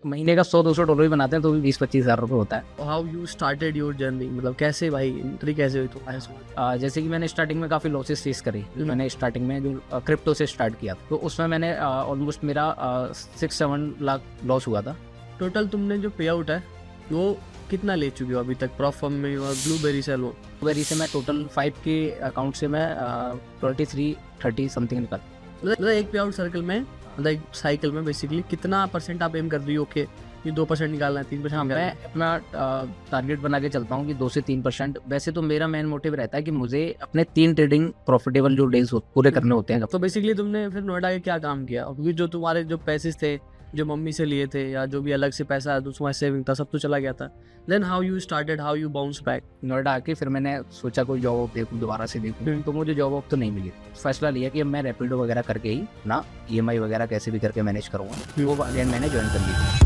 महीने का $100-200 भी बनाते हैं तो भी 20-25 हज़ार रुपये होता है। How you started your journey, मतलब कैसे भाई एंट्री कैसे हुई तुम्हारे? जैसे कि मैंने स्टार्टिंग में काफ़ी लॉसेस फेस करी। मैंने स्टार्टिंग में जो क्रिप्टो से स्टार्ट किया तो उसमें मैंने ऑलमोस्ट मेरा 6-7 लाख लॉस हुआ था। टोटल तुमने जो पे आउट है वो कितना ले चुके हो अभी तक प्रॉफर्म में और ब्लूबेरी से लोन? ब्लूबेरी से मैं टोटल 5 के अकाउंट से मैं 23-30 समथिंग निकल। मतलब एक पे आउट सर्कल में, मतलब एक साइकिल में बेसिकली कितना परसेंट आप एम कर रही हो? ओके, ये 2% निकालना है, 3% मैं अपना टारगेट बना के चलता हूँ कि 2 से 3%। वैसे तो मेरा मेन मोटिव रहता है कि मुझे अपने 3 ट्रेडिंग प्रॉफिटेबल जो डेज पूरे करने होते हैं। तो बेसिकली तुमने फिर नोएडा के क्या काम किया? क्योंकि जो तुम्हारे जो पैसे थे जो मम्मी से लिए थे या जो भी अलग से पैसा तुम्हारा सेविंग था सब तो चला गया था। Then how you started, how you bounce back? Noida आके फिर मैंने सोचा कोई जॉब वॉब देखूँ, दोबारा से देखूँ, तो मुझे जॉब वॉब तो नहीं मिली। फैसला लिया कि अब मैं रैपिडो वगैरह करके ही ना EMI वगैरह कैसे भी करके मैनेज करूँगा। वो अगेन मैंने ज्वाइन कर ली।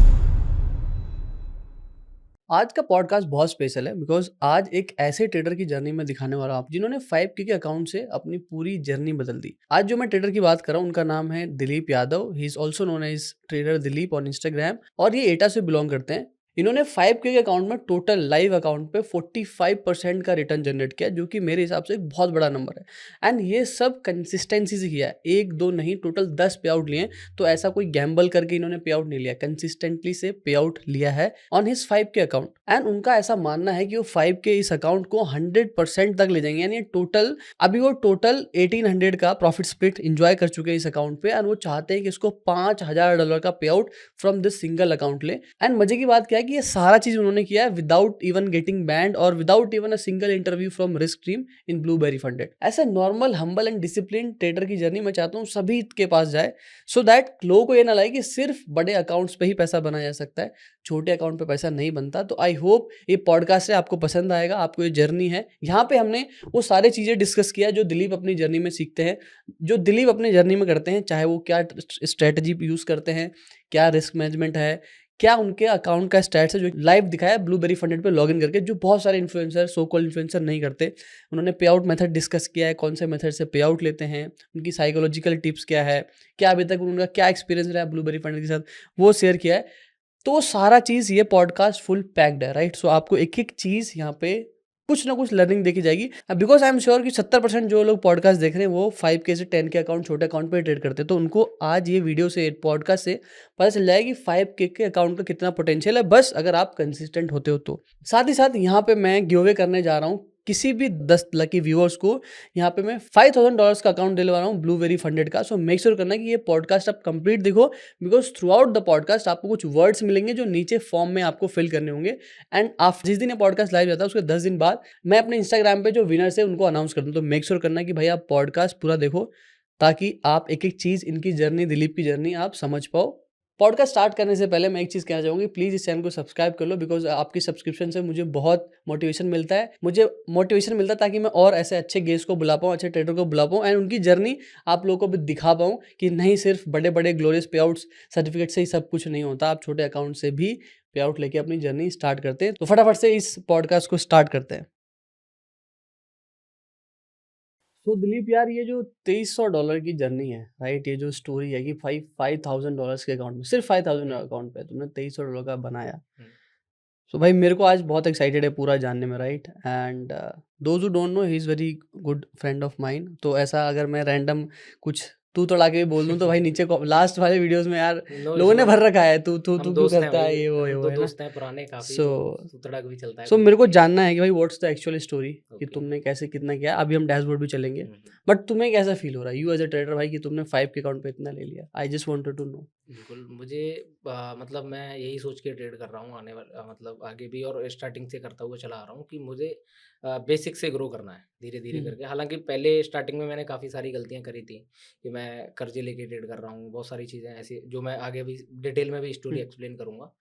आज का पॉडकास्ट बहुत स्पेशल है बिकॉज आज एक ऐसे ट्रेडर की जर्नी में दिखाने वाला हूं आप जिन्होंने 5K के अकाउंट से अपनी पूरी जर्नी बदल दी। आज जो मैं ट्रेडर की बात कर रहा हूँ उनका नाम है Dilip Yadav. He is also known as trader Dilip on Instagram और ये एटा से बिलोंग करते हैं। इन्होंने 5K के अकाउंट में टोटल लाइव अकाउंट पे 45% का रिटर्न जनरेट किया, जो कि मेरे हिसाब से एक बहुत बड़ा नंबर है। एंड ये सब कंसिस्टेंसी से किया है, 1-2 नहीं, टोटल 10 पे आउट लिए। तो ऐसा कोई गैम्बल करके इन्होंने पे आउट नहीं लिया, कंसिस्टेंटली से पे आउट लिया है on his 5K account. And उनका ऐसा मानना है कि वो 5K इस अकाउंट को 100% तक ले जाएंगे। यानी टोटल अभी वो टोटल 1800 का प्रॉफिट स्प्लिट इंजॉय कर चुके हैं इस अकाउंट पे। एंड वो चाहते हैं कि इसको $5000 का पे out from this single account ले। एंड मजे की बात क्या है कि ये सारा चीज उन्होंने किया है विदाउट इवन गेटिंग बैंड और without even a single interview from risk team in Blueberry Funded. ऐसे normal humble and discipline trader की जर्नी मैं चाहता हूँ सभी के पास जाए, सो दैट लोगों को ये ना लगे कि सिर्फ बड़े अकाउंट्स पे ही पैसा बनाया जा सकता है, छोटे अकाउंट पे पैसा नहीं बनता। तो आई होप ये पॉडकास्ट से आपको पसंद आएगा। आपको ये जर्नी है, यहाँ पे हमने वो सारे चीजें डिस्कस किया जो दिलीप अपनी जर्नी में सीखते हैं, जो दिलीप अपनी जर्नी में करते हैं, चाहे वो क्या स्ट्रेटजी यूज करते हैं, क्या रिस्क मैनेजमेंट है, क्या उनके अकाउंट का स्टैट्स है, जो लाइव दिखाया ब्लूबेरी फंडेड पे लॉगिन करके, जो बहुत सारे इन्फ्लुएंसर सो कॉल्ड इन्फ्लुएंसर नहीं करते। उन्होंने पे आउट मेथड डिस्कस किया है, कौन से मेथड से पे आउट लेते हैं, उनकी साइकोलॉजिकल टिप्स क्या है, क्या अभी तक उनका क्या एक्सपीरियंस रहा है ब्लूबेरी फंडेड के साथ, वो शेयर किया है। तो सारा चीज़ ये पॉडकास्ट फुल पैक्ड है, राइट? सो आपको एक एक चीज़ यहाँ पे कुछ ना कुछ लर्निंग देखी जाएगी। बिकॉज आई एम श्योर कि 70% जो लोग पॉडकास्ट देख रहे हैं वो 5K से 10K अकाउंट, छोटे अकाउंट पे ट्रेड करते हैं। तो उनको आज ये वीडियो से, पॉडकास्ट से पता चल जाएगा कि 5K के अकाउंट का कितना पोटेंशियल है, बस अगर आप कंसिस्टेंट होते हो तो। साथ ही साथ यहाँ पे मैं गिव अवे करने जा रहा हूँ किसी भी 10 लकी व्यूअर्स को। यहाँ पे मैं $5000 का अकाउंट दिलवा रहा हूँ ब्लूबेरी फंडेड का। सो मेक श्योर करना कि ये पॉडकास्ट आप कंप्लीट देखो, because through out the podcast आपको कुछ वर्ड्स मिलेंगे जो नीचे फॉर्म में आपको फिल करने होंगे। एंड आप जिस दिन ये पॉडकास्ट लाइव जाता है उसके 10 दिन बाद मैं अपने इंस्टाग्राम पे जो विनर्स है उनको अनाउंस कर दूँ। तो मेक श्योर करना कि भाई आप पॉडकास्ट पूरा देखो, ताकि आप एक एक चीज़, इनकी जर्नी, दिलीप की जर्नी आप समझ पाओ। पॉडकास्ट स्टार्ट करने से पहले मैं एक चीज़ कहना चाहूँगी, प्लीज़ इस चैनल को सब्सक्राइब कर लो, बिकॉज आपकी सब्सक्रिप्शन से मुझे बहुत मोटिवेशन मिलता है। मुझे मोटिवेशन मिलता है ताकि मैं और ऐसे अच्छे गेस्ट को बुला पाऊँ, अच्छे ट्रेडर को बुला पाऊँ, एंड उनकी जर्नी आप लोगों को भी दिखा पाऊँ कि नहीं सिर्फ बड़े बड़े ग्लोरियस पे आउट्स सर्टिफिकेट से ही सब कुछ नहीं होता, आप छोटे अकाउंट से भी पे आउट लेके अपनी जर्नी स्टार्ट करते हैं। तो फटाफट से इस पॉडकास्ट को स्टार्ट करते हैं। तो दिलीप यार, ये जो $2300 की जर्नी है, राइट, ये जो स्टोरी है कि $5000 के अकाउंट में, सिर्फ 5000 अकाउंट पे तुमने $2300 का बनाया। सो भाई मेरे को आज बहुत एक्साइटेड है पूरा जानने में, right? And those who don't know, he is very good friend of mine. तो ऐसा अगर मैं रैंडम कुछ तू तोड़ा के भी बोल दूँ तो भाई नीचे लास्ट वाले वीडियोस में यार लोगों ने भर रखा है तू तू तू क्यों करता है, ये वो है ना। दोस्त हैं पुराने काफी, सो तो तड़क भी चलता है। सो मेरे को जानना है कि भाई व्हाट्स द एक्चुअल स्टोरी, कि तुमने कैसे कितना किया। अभी हम डैशबोर्ड भी चलेंगे, बट तुम्हें कैसा फील हो रहा है यू एज अ ट्रेडर भाई कि तुमने 5 के अकाउंट पे इतना ले लिया? I just wanted to know. बिल्कुल, मुझे मतलब मैं यही सोच के ट्रेड कर रहा हूँ आने वाला, मतलब आगे भी, और स्टार्टिंग से करता हुआ चला आ रहा हूँ कि मुझे बेसिक से ग्रो करना है धीरे धीरे करके। हालांकि पहले स्टार्टिंग में मैंने काफ़ी सारी गलतियाँ करी थी कि मैं कर्जे लेके ट्रेड कर रहा हूँ, बहुत सारी चीज़ें ऐसी जो मैं आगे भी डिटेल में भी स्टोरी एक्सप्लेन करूँगा।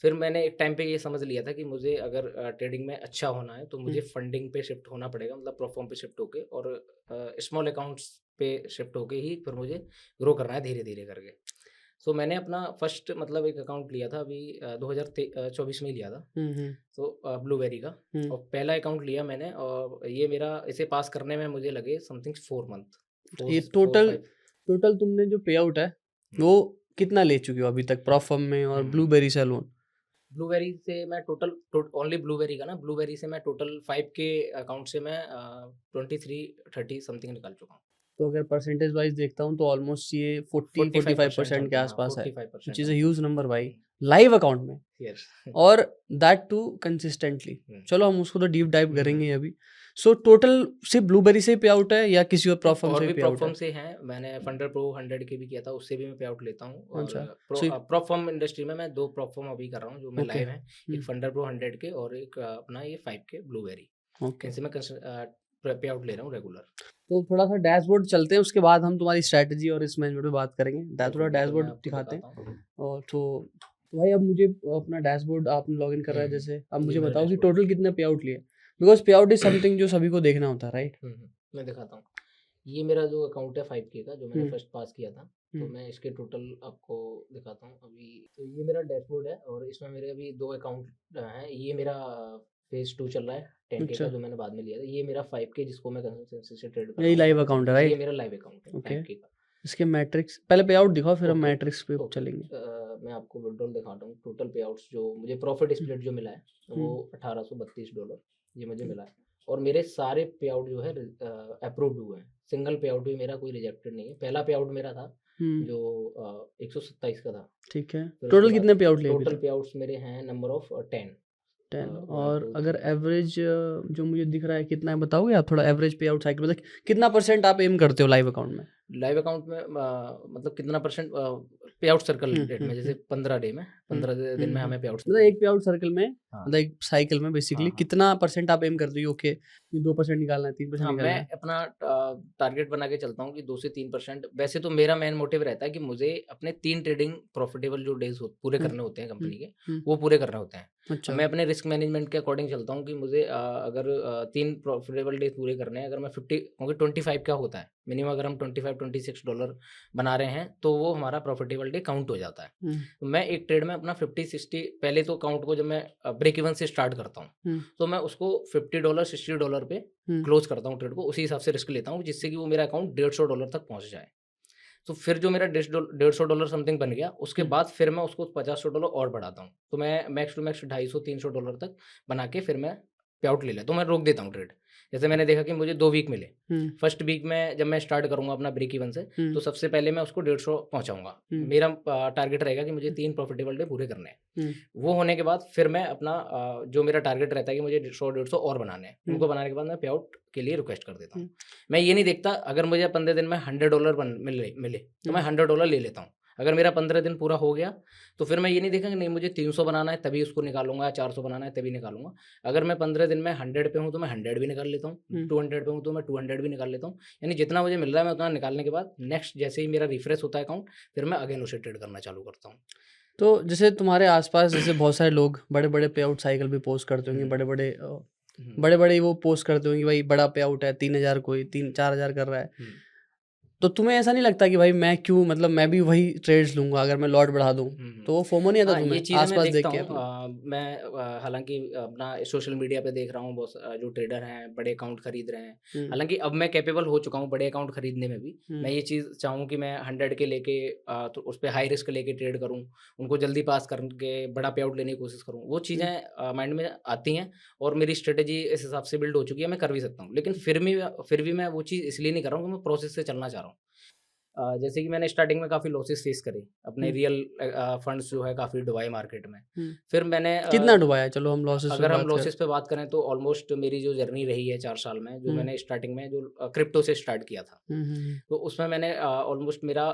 फिर मैंने एक टाइम पे ये समझ लिया था कि मुझे अगर ट्रेडिंग में अच्छा होना है तो मुझे फंडिंग पे शिफ्ट होना पड़ेगा, मतलब प्रोफॉर्म पे शिफ्ट होके, और स्मॉल अकाउंट्स पे शिफ्ट होके ही फिर मुझे ग्रो करना है धीरे धीरे करके। सो मैंने अपना फर्स्ट, मतलब एक अकाउंट लिया था अभी 2024 में ही लिया था, तो ब्लूबेरी का। और पहला अकाउंट लिया मैंने, और ये मेरा, इसे पास करने में मुझे लगे समथिंग 4 मंथ। ये टोटल तुमने जो पे आउट है वो कितना ले चुके हो अभी तक प्रॉफर्म में और ब्लूबेरी से लोन? ब्लूबेरी से मैं टोटल ओनली ब्लूबेरी का ना, ब्लूबेरी से मैं टोटल 5 के अकाउंट से मैं 23-30 समथिंग निकाल चुका हूँ। तो अगर परसेंटेज वाइज देखता हूँ तो ऑलमोस्ट ये 40-45% 45% के समथिंग, हाँ, आसपास है, 45% which is a something. Huge number भाई, लाइव अकाउंट में, यस। और दैट टू कंसिस्टेंटली। चलो हम उसको तो डीप डाइव करेंगे ही अभी। सो टोटल सिर्फ ब्लूबेरी से पे आउट है या किसी और प्रोफर्म और से भी पे आउट प्रोफर्म है? से हैं, मैंने फंडर प्रो 100 के भी किया था, उससे भी मैं पे आउट लेता हूँ। और अच्छा, सो प्रोफर्म इंडस्ट्री में मैं 2 प्रोफर्म अभी कर रहा हूँ जो मैं ओके, लाइव हैं। एक फंडर प्रो 100 के और एक अपना ये 5 के ब्लूबेरी। ओके। इनसे मैं पे आउट ले रहा हूँ रेगुलर। तो थोड़ा सा डैशबोर्ड चलते हैं, उसके बाद हम तुम्हारी स्ट्रैटेजी और इस मैनेजमेंट पे बात करेंगे। थोड़ा बिल्कुल, बिल्कुल, मैं डैशबोर्ड आपको दिखाते हैं। दिखाता हूँ। और तो भाई अब मुझे अपना डैशबोर्ड आपने लॉगिन कर रहा है हुँ, जैसे, अब ये मुझे मेरा बताओ कि डैशबोर्ड है। टोटल कितने पे आउट लिए? बिकॉज़ पे आउट इज़ समथिंग जो सभी को देखना होता है, राइट? मैं दिखाता हूँ। ये मेरा जो अकाउंट है 5K का, जो मैंने हुँ, फर्स्ट पास किया था, तो हुँ, मैं इसके टोटल आपको दिखाता हूँ अभी। तो ये मेरा डैशबोर्ड है और इसमें मेरे अभी 2 अकाउंट हैं। ये मेरा फेज़ 2 चल रहा है 10K का, अच्छा, जो मैंने बाद में लिया था। ये मेरा 5K जिसको मैं कंसिस्टेंसी से ट्रेड कर रहा यही हूँ लाइव 7 से अकाउंट है, 8। ये राइट? मेरा लाइव अकाउंट है ओके, 5K का। इसके मैट्रिक्स पहले पे आउट दिखाओ, फिर हम ओके, मैट्रिक्स पे ओके। चलेंगे। मैं आपको विड्रॉल दिखाता हूँ। टोटल पे आउट्स जो मुझे प्रॉफिट हुँ, स्प्लिट जो मिला है, वो हुँ, $1832 ये मुझे हुँ, मिला है। और मेरे सारे पे आउट जो है अप्रूव्ड हुए हैं। सिंगल पे आउट भी मेरा कोई रिजेक्टेड नहीं है। पहला पे आउट मेरा था हुँ, जो 127 का था। ठीक है। फिर उसके टोटल बाद कितने पे आउट लिए अभी टोटल तक? पे आउट्स मेरे हैं नंबर ऑफ 10। 10, 1 और 2 अगर 3 एवरेज जो मुझे दिख रहा है कितना है बताओगे आप थोड़ा? एवरेज पे आउट साइकिल मतलब कितना परसेंट आप एम करते हो लाइव अकाउंट में? लाइव अकाउंट में मतलब कितना परसेंट पे आउट सर्कल हुँ, डेट हुँ, में, जैसे हुँ, 15 डे में, हुँ, 15 दिन हुँ, में हुँ। हमें पे आउट मतलब सर्कल एक पे मिलता है। आउट सर्कल में, हाँ, मतलब एक साइकिल में हाँ, बेसिकली हाँ। कितना परसेंट आप एम करते हो? ओके, ये 2% निकालना है, 3% हाँ, मैं निकालना है। अपना टारगेट बना के चलता हूँ कि 2 से 3%। वैसे तो मेरा मेन मोटिव रहता है कि मुझे अपने 3 ट्रेडिंग प्रॉफिटेबल जो डेज़ हो पूरे हुँ, करने होते हैं हुँ, कंपनी के, हुँ। वो पूरे करने होते हैं। अब अच्छा। मैं अपने रिस्क मैनेजमेंट के अकॉर्डिंग चलता हूँ कि मुझे अगर 3 प्रॉफिटेबल डेज़ पूरे करने हैं, अगर मैं 50 क्योंकि 25 का होता है, मिनिमम अगर हम $25-26 बना रहे हैं, तो वो हमारा प्रॉफिटेबल डे काउंट हो जाता है। हुँ, तो मैं एक ट्रेड में अपना 50-60 पहले तो अकाउंट को जब मैं ब्रेक इवन से स्टार्ट करता हूँ, हुँ, तो मैं उसको $50 $60 पे हुँ, क्लोज़ करता हूँ ट्रेड को, उसी हिसाब से रिस्क लेता हूँ जिससे कि वो मेरा अकाउंट $150 तक पहुँच जाए। तो फिर जो मेरा $150 समथिंग बन गया, उसके हुँ, बाद फिर मैं उसको $50 और बढ़ाता हूँ। तो मैं मैक्स टू मैक्स $250-300 तक बना के फिर मैं पे आउट ले लेता हूँ, मैं रोक देता हूँ ट्रेड। जैसे मैंने देखा कि मुझे 2 वीक मिले। हुँ, फर्स्ट वीक में जब मैं स्टार्ट करूँगा अपना ब्रेक इवन से, हुँ, तो सबसे पहले मैं उसको 150 पहुँचाऊँगा। हुँ, मेरा टारगेट रहेगा कि मुझे हुँ, 3 प्रॉफिटेबल डे पूरे करने हैं। हुँ, वो होने के बाद फिर मैं अपना जो मेरा टारगेट रहता है कि मुझे 100-150 और बनाने हैं, हुँ, उनको बनाने के बाद मैं पे आउट के लिए रिक्वेस्ट कर देता हूँ। हुँ, मैं ये नहीं देखता अगर मुझे 15 दिन में $100 मिले मिले, तो मैं हुँ, $100 ले लेता हूँ। अगर मेरा 15 दिन पूरा हो गया, तो फिर मैं ये नहीं देखा कि नहीं मुझे 300 बनाना है तभी उसको निकालूँगा या 400 बनाना है तभी निकालूँगा। अगर मैं 15 दिन में 100 पे हूँ, तो मैं 100 भी निकाल लेता हूँ, हुँ। 200 पे हूँ, तो मैं 200 भी निकाल लेता हूँ। यानी जितना मुझे मिल रहा है मैं उतना निकालने के बाद नेक्स्ट जैसे ही मेरा रिफ्रेश होता है अकाउंट, फिर मैं अगेन उसे ट्रेड करना चालू करता हूँ। तो जैसे तुम्हारे आस-पास जैसे बहुत सारे लोग बड़े-बड़े पे आउट साइकिल भी पोस्ट करते होंगे, हुँ, हुँ, बड़े-बड़े वो पोस्ट करते होंगे, भाई बड़ा पे आउट है 3000, कोई 3-4000 कर रहा है। हुँ। तो तुम्हें ऐसा नहीं लगता कि भाई मैं क्यों, मतलब मैं भी वही ट्रेड्स लूँगा अगर मैं लॉट बढ़ा दूँ, हुँ, हुँ। तो वो फोमो नहीं आता हाँ, ये तुम्हें चीज़ें मैं आस-पास देखता देख के हूँ। अपने? मैं हालाँकि अपना सोशल मीडिया पे देख रहा हूँ बहुत जो ट्रेडर हैं, बड़े अकाउंट खरीद रहे हैं। हुँ, हालाँकि अब मैं कैपेबल हो चुका हूँ बड़े अकाउंट खरीदने में भी। हुँ, मैं ये चीज़ चाहूँ कि मैं 100 के लेके तो उस पे हाई रिस्क लेके ट्रेड करूँ, उनको जल्दी पास करके बड़ा पे आउट लेने की कोशिश करूँ। वो हुँ, चीज़ें माइंड में आती हैं और मेरी स्ट्रैटेजी इस हिसाब से बिल्ड हो चुकी है, मैं कर भी सकता हूँ। लेकिन फिर भी मैं वो चीज़ इसलिए नहीं कर रहा हूँ कि मैं प्रोसेस से चलना चाह रहा हूँ। जैसे कि मैंने स्टार्टिंग में काफ़ी लॉसेस फेस करे, अपने हुँ, रियल फंड्स जो है काफ़ी डुबाए मार्केट में। हुँ। फिर मैंने कितना डुबाया? चलो हम लॉसेस पे अगर हम बात कर। लॉसेस पे बात करें तो ऑलमोस्ट मेरी जो जर्नी रही है 4 साल में, जो हुँ, मैंने स्टार्टिंग में जो क्रिप्टो से स्टार्ट किया था, हुँ, हुँ, हुँ। तो उसमें मैंने ऑलमोस्ट मेरा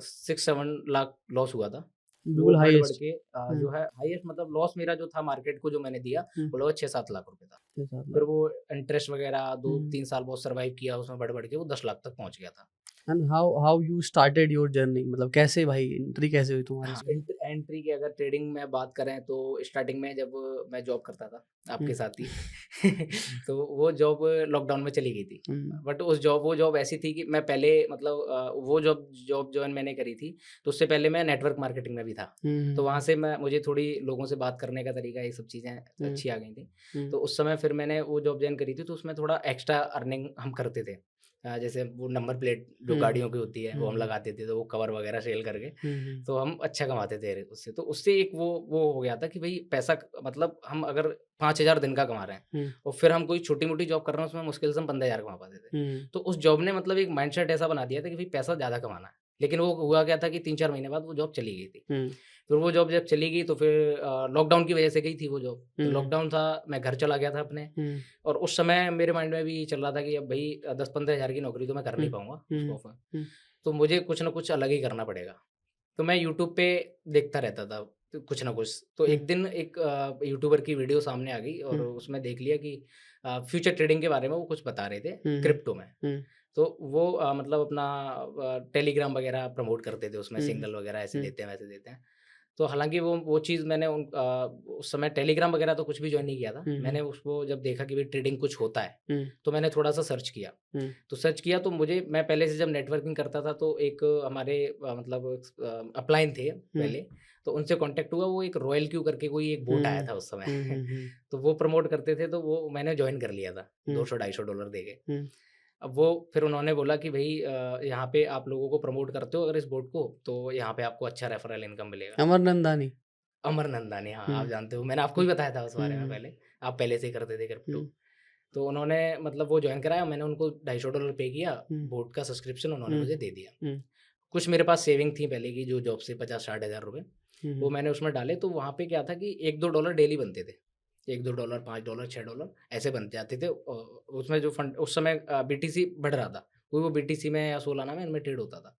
6-7 लाख लॉस हुआ था। वो बिल्कुल बढ़-बढ़ हाईएस्ट। के हुँ, जो है हाईएस्ट मतलब लॉस मेरा जो था मार्केट को जो मैंने दिया, हुँ, वो लगभग 6-7 लाख रुपए था। 6-7 फिर लाख। वो इंटरेस्ट वगैरह हुँ। 2-3 साल बहुत सर्वाइव किया, उसमें बढ़-बढ़ के वो 10 लाख तक पहुँच गया था। And how how you started your journey, मतलब कैसे भाई एंट्री कैसे हुई तुम्हारी हाँ, इसमें? एंट्री की अगर ट्रेडिंग में बात करें तो स्टार्टिंग में जब मैं जॉब करता था हुँ, आपके साथ ही तो वो जॉब लॉकडाउन में चली गई थी। हुँ, बट वो जॉब ऐसी थी कि मैं पहले मतलब वो जॉब जॉब जॉइन मैंने करी थी, तो उससे पहले मैं नेटवर्क मार्केटिंग में भी था। हुँ, तो वहाँ हुँ, से मैं मुझे थोड़ी लोगों से बात करने का तरीका ये सब चीज़ें हुँ, अच्छी आ गई थी। हुँ, तो उस समय फिर मैंने वो जॉब जॉइन करी थी तो उसमें थोड़ा एक्स्ट्रा अर्निंग हम करते थे। जैसे वो नंबर प्लेट जो हुँ, गाड़ियों की होती है वो हम हुँ, लगाते थे, तो वो कवर वगैरह सेल करके हुँ, तो हम अच्छा कमाते थे उससे। तो उससे एक वो हो गया था कि भई पैसा मतलब हम अगर 5,000 दिन का कमा रहे हैं हुँ, और फिर हम कोई छोटी-मोटी जॉब कर रहे हैं उसमें मुश्किल से हम 15,000 कमा पाते थे। हुँ, तो उस जॉब ने मतलब एक माइंडसेट ऐसा बना दिया था कि भई पैसा ज़्यादा कमाना है। लेकिन वो हुआ क्या था कि 3-4 महीने बाद वो जॉब चली गई थी। हुँ, फिर वो जॉब जब चली गई तो फिर लॉकडाउन की वजह से गई थी वो जॉब। तो हुँ, लॉकडाउन था, मैं घर चला गया था अपने हुँ, और उस समय मेरे माइंड में भी ये चल रहा था कि अब भई 10-15 हज़ार की नौकरी तो मैं कर हुँ, नहीं पाऊँगा उसको हुँ, ऑफ़र। हुँ, तो मुझे कुछ न कुछ अलग ही करना पड़ेगा। तो मैं यूट्यूब पे देखता रहता था तो कुछ न कुछ। तो हुँ, एक दिन एक यूट्यूबर की वीडियो सामने आ गई और हुँ, उसमें देख लिया कि फ्यूचर ट्रेडिंग के बारे में वो कुछ बता रहे थे हुँ, हुँ, क्रिप्टो में। हुँ, तो वो मतलब अपना टेलीग्राम वगैरह प्रमोट करते थे उसमें हुँ, सिग्नल वगैरह ऐसे हुँ, देते हैं, वैसे देते हैं। तो हालाँकि वो चीज़ मैंने उस समय टेलीग्राम वगैरह तो कुछ भी जॉइन नहीं किया था। हुँ, मैंने उसको जब देखा कि भई ट्रेडिंग कुछ होता है, हुँ, तो मैंने थोड़ा-सा सर्च किया। हुँ, तो सर्च किया तो मुझे मैं पहले से जब नेटवर्किंग करता था तो एक हमारे मतलब अपलाइन थे हुँ, पहले, तो उनसे कॉन्टैक्ट हुआ। वो एक रॉयल क्यू करके कोई एक बोट आया हुँ, था उस समय। हुँ, हुँ, हुँ, तो वो प्रमोट करते थे तो वो मैंने जॉइन कर लिया था, हुँ, 200-250 डॉलर देके। हुँ, अब वो फिर उन्होंने बोला कि भई यहाँ पे आप लोगों को प्रमोट करते हो अगर इस बोट को, तो यहाँ पे आपको अच्छा रेफरल इनकम मिलेगा। अमर नंदानी। अमर नंदानी, हाँ, हुँ, आप जानते हो, मैंने आपको हुँ, भी बताया था उस बारे में हुँ, पहले, आप पहले से ही करते थे क्रिप्टो। हुँ, तो उन्होंने मतलब वो जॉइन कराया, मैंने उनको $250 पे किया, हुँ, बोट का सब्सक्रिप्शन उन्होंने हुँ, मुझे दे दिया। हुँ, कुछ मेरे पास सेविंग थी पहले की जो जॉब से 50-60 हज़ार रुपए, हुँ, वो हुँ, मैंने उसमें डाले, तो वहाँ पे क्या था कि 1-2 डॉलर डेली बनते थे। $1-2, $5, $6 ऐसे बन जाते थे। उसमें जो फंड उस समय बीटीसी बढ़ रहा था, कोई वो बीटीसी में या सोलाना में इनमें ट्रेड होता था।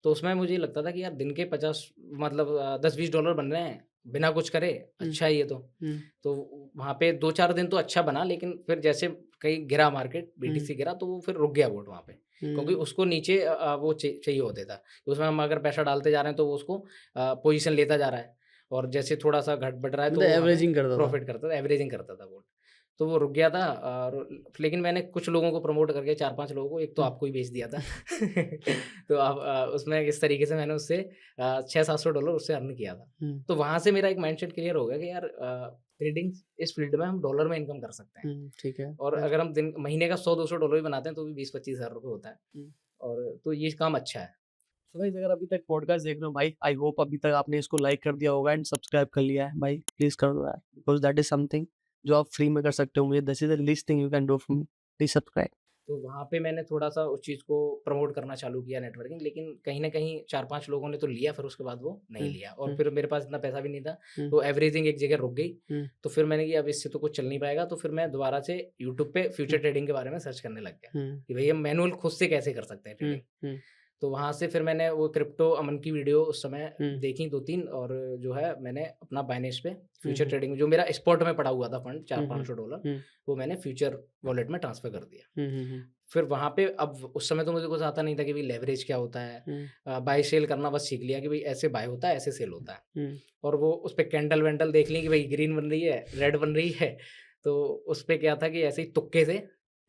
तो उसमें मुझे लगता था कि यार दिन के 50 मतलब $10-20 बन रहे हैं, बिना कुछ करे, हुँ, अच्छा है ये तो। हुँ, तो वहाँ पे 2-4 दिन तो अच्छा बना, लेकिन फिर जैसे कहीं गिरा मार्केट, हुँ, बीटीसी गिरा, तो वो फिर रुक गया बोट वहाँ पे। क्योंकि हुँ, उसको नीचे वो चाहिए होता था। उसमें हम अगर पैसा डालते जा रहे हैं तो वो उसको पोज़ीशन लेता जा रहा है और जैसे थोड़ा-सा घट-बढ़ रहा है तो मतलब वो वहाँ पे एवरेजिंग करता था। प्रॉफ़िट करता था, एवरेजिंग करता था बोट। तो वो रुक गया था और लेकिन मैंने कुछ लोगों को प्रमोट करके 4-5 लोगों को, एक तो हुँ, आपको ही बेच दिया था। तो अब उसमें इस तरीके से मैंने उससे $600-700 उससे अर्न किया था। हुँ, तो वहाँ से मेरा एक माइंडसेट क्लियर हो गया कि यार ट्रेडिंग इस फ़ील्ड में हम डॉलर में इनकम कर सकते हैं हुँ, ठीक है, और फिर? अगर हम दिन महीने का $100-200 भी बनाते हैं तो भी 20-25 हज़ार रुपए होता है हुँ। और तो ये काम अच्छा है। सो गाइस अगर अभी तक पॉडकास्ट देख रहे हो भाई, आई होप अभी तक आपने इसको लाइक कर दिया होगा एंड सब्सक्राइब कर लिया है भाई, प्लीज़ कर दो यार, बिकॉज़ दैट इज़ समथिंग जो आप फ्री में कर सकते हो मुझे, this is the least thing you can do for me, please subscribe. तो वहाँ पे मैंने थोड़ा-सा उस चीज़ को प्रमोट करना चालू किया नेटवर्किंग, लेकिन कहीं न कहीं 4-5 लोगों ने तो लिया, फिर उसके बाद वो नहीं हुँ, लिया और हुँ, फिर मेरे पास इतना पैसा भी नहीं था, हुँ, तो एवरेजिंग एक जगह रुक गई। हुँ, तो फिर मैंने कहा अब इससे तो कुछ चल नहीं पाएगा, तो फिर मैं दोबारा से यूट्यूब पे फ्यूचर हुँ, ट्रेडिंग के बारे में सर्च करने लग गया, हुँ, कि भई हम मैनुअल खुद से कैसे कर सकते हैं हुँ, ट्रेडिंग। हुँ, तो वहाँ से फिर मैंने वो क्रिप्टो अमन की वीडियो उस समय हुँ, देखी 2-3 और जो है मैंने अपना बाइनेंस पे हुँ, फ्यूचर हुँ, ट्रेडिंग में जो मेरा स्पॉट में पड़ा हुआ था फंड हुँ, हुँ, $400-500 हुँ, वो मैंने फ्यूचर वॉलेट में ट्रांसफ़र कर दिया। हुँ, हुँ, हुँ, फिर वहाँ पे अब उस समय तो मुझे कुछ आता नहीं था कि भई लेवरेज क्या होता है? हुँ, बाय सेल करना बस सीख लिया कि भई ऐसे बाय होता है, ऐसे सेल होता है। हुँ, और वो उसपे कैंडल-वैंडल देख ली कि भई ग्रीन बन रही है, रेड बन रही है। तो उसपे क्या था कि ऐसे ही तुक्के से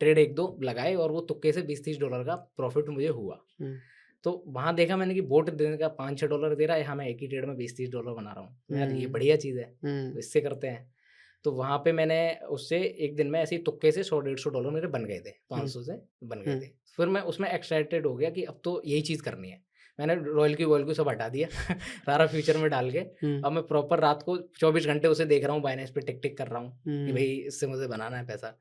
ट्रेड 1-2 लगाए और वो तुक्के से $20-30 का प्रॉफ़िट मुझे हुआ। हुँ, तो वहाँ देखा मैंने कि बोट दिन का $5-6 दे रहा है, यहाँ मैं एक ही ट्रेड में $20-30 बना रहा हूँ। तो यार ये हुँ, बढ़िया चीज़ है, तो हुँ, इससे करते हैं। तो वहाँ पे मैंने उससे एक दिन में ऐसे ही तुक्के से $100-150 मेरे बन गए थे, हुँ, 500 से बन गए हुँ, थे। फिर मैं उसमें एक्साइटेड हो गया कि अब तो यही चीज़ करनी है। मैंने रॉयल क्यू सब हटा दिया सारा फ्यूचर में डाल के, हुँ, अब मैं प्रॉपर रात को 24 घंटे उसे देख रहा हूँ, बाइनेंस पे टिक-टिक कर रहा हूँ कि हुँ, भई इससे मुझे बनाना है पैसा।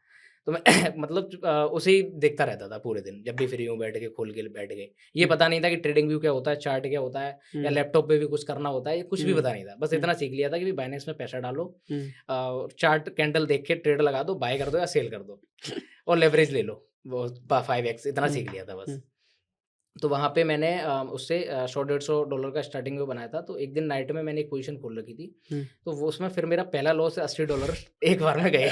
तो मैं मतलब उसे ही देखता रहता था पूरे दिन, जब भी फ्री हूँ बैठ के खोल के बैठ गए। ये हुँ, पता नहीं था कि ट्रेडिंग व्यू क्या होता है, चार्ट क्या होता है या हुँ, लैपटॉप पे भी कुछ करना होता है, ये कुछ भी हुँ, पता नहीं था। बस हुँ, इतना सीख लिया था कि बाइनेंस में पैसा डालो, हुँ, चार्ट कैंडल देख के ट्रेड लगा दो, बाय कर दो या सेल कर दो और लेवरेज ले लो। वो 5x इतना हुँ, सीख लिया था बस। हुँ, तो वहाँ पे मैंने उससे $100-150 का स्टार्टिंग में बनाया था। तो एक दिन नाइट में मैंने एक पोज़ीशन खोल रखी थी। हुँ। तो वो उसमें फिर मेरा पहला लॉस $80 एक बार में गए।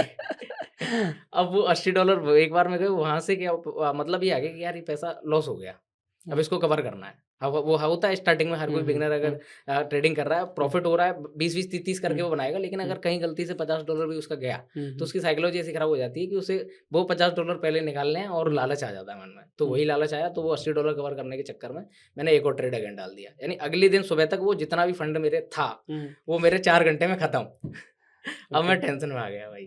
अब वो $80 वो एक बार में गए, वहाँ से क्या मतलब ये आ गया कि यार ये पैसा लॉस हो गया। अब हुँ, इसको कवर करना है। अब वो होता है स्टार्टिंग में हर कोई हुँ, हुँ, बिगिनर अगर हुँ, ट्रेडिंग कर रहा है, हुँ, प्रॉफ़िट हो रहा है 20-20, 30-30 करके हुँ, वो बनाएगा, लेकिन हुँ, अगर कहीं गलती से $50 भी उसका गया, हुँ, तो हुँ, उसकी साइकोलॉजी ऐसी खराब हो जाती है कि उसे वो $50 पहले निकालने हैं और हुँ, लालच आ जाता है मन में। तो हुँ, वही लालच आया, तो वो $80 कवर करने के चक्कर में मैंने एक और ट्रेड अगेन डाल दिया। यानी अगले दिन सुबह तक वो जितना भी फंड मेरे था, हुँ। वो मेरे 4 घंटे में खत्म। अब ओके। मैं टेंशन में आ गया भाई।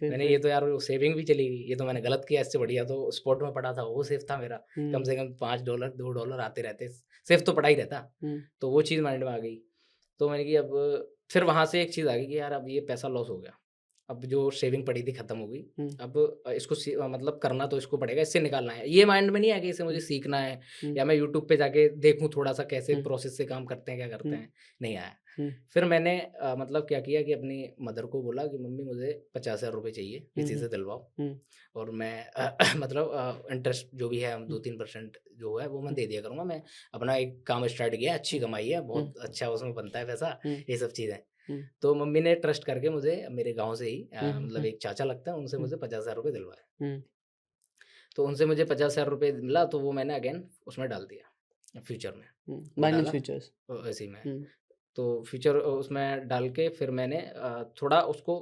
मैंने ये फिर? तो यार सेविंग भी चली गई, ये तो मैंने गलत किया, इससे बढ़िया तो स्पॉट में पड़ा था वो सेफ था मेरा। कम हुँ, से कम $5 $2 आते रहते, सेफ तो पड़ा ही रहता। हुँ, तो वो चीज़ माइंड में आ गई। तो मैंने कि अब फिर वहाँ से एक चीज़ आ गई कि यार अब ये पैसा लॉस हो गया। अब जो सेविंग पड़ी थी खत्म हो गई। हुँ, अब इसको मतलब करना तो इसको पड़ेगा, इससे निकालना है। ये माइंड में नहीं आया कि इसे मुझे हुँ, सीखना है हुँ, या मैं यूट्यूब पे जाके देखूँ थोड़ा-सा कैसे हुँ, प्रोसेस से काम करते हैं, क्या करते हुँ, हैं, नहीं आया। हुँ, फिर मैंने मतलब क्या किया कि अपनी मदर को बोला कि मम्मी मुझे 50,000 रुपए चाहिए, हुँ, किसी हुँ, से दिलवाओ हुँ, और मैं मतलब इंटरेस्ट जो भी है हुँ, 2-3% जो है वो मैं हुँ, दे दिया करूँगा। मैं अपना एक काम स्टार्ट किया, अच्छी हुँ, कमाई है, हुँ, बहुत अच्छा उसमें बनता है पैसा, हुँ, ये सब चीज़ें। हुँ, तो मम्मी ने ट्रस्ट करके मुझे मेरे गाँव से ही हुँ, मतलब हुँ, एक चाचा लगता है, उनसे हुँ, मुझे 50,000 रुपए दिलवाए। हुँ, तो उनसे मुझे 50,000 रुपए मिला, तो वो मैंने अगेन उसमें डाल दिया, फ्यूचर में। हुँ, वो माइनस डाला फीचर्स। इसी में। हुँ, तो फ्यूचर उसमें डाल के फिर मैंने थोड़ा उसको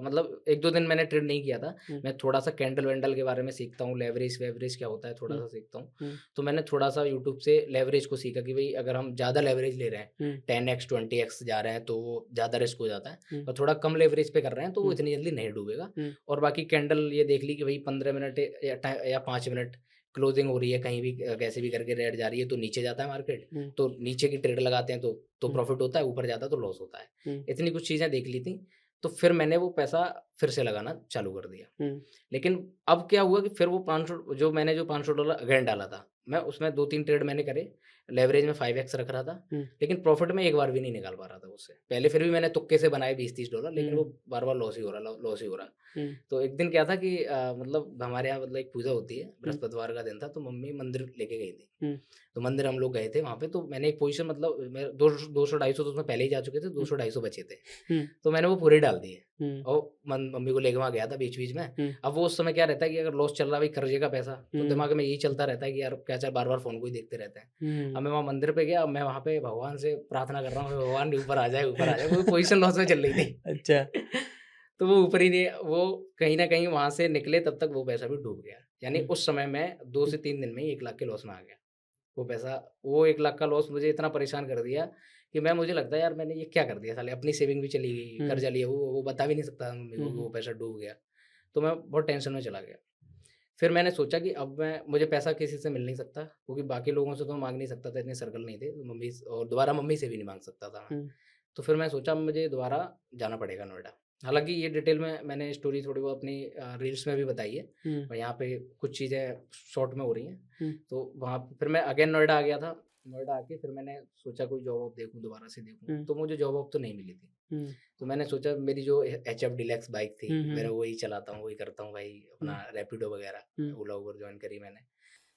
मतलब 1-2 दिन मैंने ट्रेड नहीं किया था। हुँ, मैं थोड़ा-सा कैंडल-वैंडल के बारे में सीखता हूँ, लेवरेज-वेवरेज क्या होता है, हुँ, थोड़ा-सा सीखता हूँ। हुँ, तो मैंने थोड़ा-सा यूट्यूब से लेवरेज को सीखा कि भई अगर हम ज़्यादा लेवरेज ले रहे हैं, हुँ, 10x 20x जा रहे हैं, तो वो ज़्यादा रिस्क हो जाता है हुँ, और थोड़ा कम लेवरेज पे कर रहे हैं, तो वो हुँ, इतनी जल्दी नहीं डूबेगा। हुँ, और बाकी कैंडल ये देख ली कि भई 15 मिनट या 5 मिनट क्लोजिंग हो रही है, कहीं भी कैसे भी करके रेट जा रही है, तो नीचे जाता है मार्केट, हुँ, तो नीचे की ट्रेड लगाते हैं तो हुँ, प्रॉफ़िट होता है, ऊपर जाता है तो लॉस होता है। हुँ, इतनी कुछ चीज़ें देख ली थी, तो फिर मैंने वो पैसा फिर से लगाना चालू कर दिया। हुँ, लेकिन अब क्या हुआ कि फिर वो 500 जो $500 अगेन डाला था, मैं उसमें 2-3 ट्रेड मैंने करे, लेवरेज में 5x रख रहा था, हुँ, लेकिन प्रॉफ़िट में एक बार भी नहीं निकाल पा रहा था उससे। पहले फिर भी मैंने तुक्के से बनाए $20-30 लेकिन हुँ, वो बार-बार लॉस ही हो रहा लॉस ही हो रहा। हुँ, तो एक दिन क्या था कि मतलब हमारे यहाँ मतलब एक पूजा होती है, हुँ, बृहस्पतिवार का दिन था, तो मम्मी मंदिर लेके गई थी। हुँ, तो मंदिर हम लोग गए थे वहाँ पे, तो मैंने एक पोज़ीशन मतलब मैं 200 250 तो उसमें पहले ही जा चुके थे, हुँ, 200-250 बचे थे। हुँ, तो मैंने वो पूरे डाल दिए हुँ, और मम्मी को लेके वहाँ गया था बीच-बीच में। हुँ, अब वो उस समय क्या रहता है कि अगर लॉस चल रहा है भाई कर्ज़े का पैसा, तो हुँ, दिमाग में यही चलता रहता है कि यार क्या चल बार-बार फ़ोन को ही देखते रहते हैं। हुँ, अब मैं वहाँ मंदिर पे गया, अब मैं वहाँ पे भगवान से प्रार्थना कर रहा हूँ, भगवान ऊपर आ जाए, ऊपर आ जाए, वो पोज़ीशन लॉस में चल रही थी। अच्छा। तो वो ऊपर ही नहीं वो कहीं न कहीं वहाँ से निकले तब तक वो पैसा भी डूब गया। यानी हुँ, उस समय मैं 2 हुँ, से 3 दिन में ही 1 लाख के लॉस में आ गया। वो पैसा वो 1 लाख का लॉस मुझे इतना परेशान कर दिया कि मुझे लगता है यार मैंने ये क्या कर दिया साले अपनी सेविंग भी चली गई, हुँ, कर्ज़ा लिया वो बता भी नहीं सकता मम्मी हुँ, को कि वो हुँ, पैसा डूब गया। तो मैं बहुत टेंशन में चला गया। फिर मैंने सोचा कि अब मुझे पैसा किसी से मिल नहीं सकता क्योंकि बाकी लोगों से तो माँग नहीं सकता था, इतने सर्कल नहीं थे। मम्मी स और दोबारा मम्मी से भी नहीं माँग सकता था मैं। हुँ, तो फिर मैं सोचा मुझे दोबारा जाना पड़ेगा नोएडा। हालाँकि ये डिटेल में मैंने स्टोरी थोड़ी बहुत अपनी रील्स में भी बताई है हुँ, और यहाँ पे कुछ चीज़ें शॉर्ट में हो रही हैं। हुँ, तो वहाँ फिर मैं अगेन नोएडा आ गया था। नोएडा आके फिर मैंने सोचा कोई जॉब वॉब देखूँ, दोबारा से देखूँ, हुँ, तो मुझे जॉब वॉब तो नहीं मिली थी। हुँ, तो मैंने सोचा मेरी जो एचएफ डीलक्स बाइक थी, हुँ, मैं हुँ, वही चलाता हूँ, वही करता हूँ भाई, हुँ, अपना रैपिडो वगैरह, हुँ, ओला उबर जॉइन करी मैंने।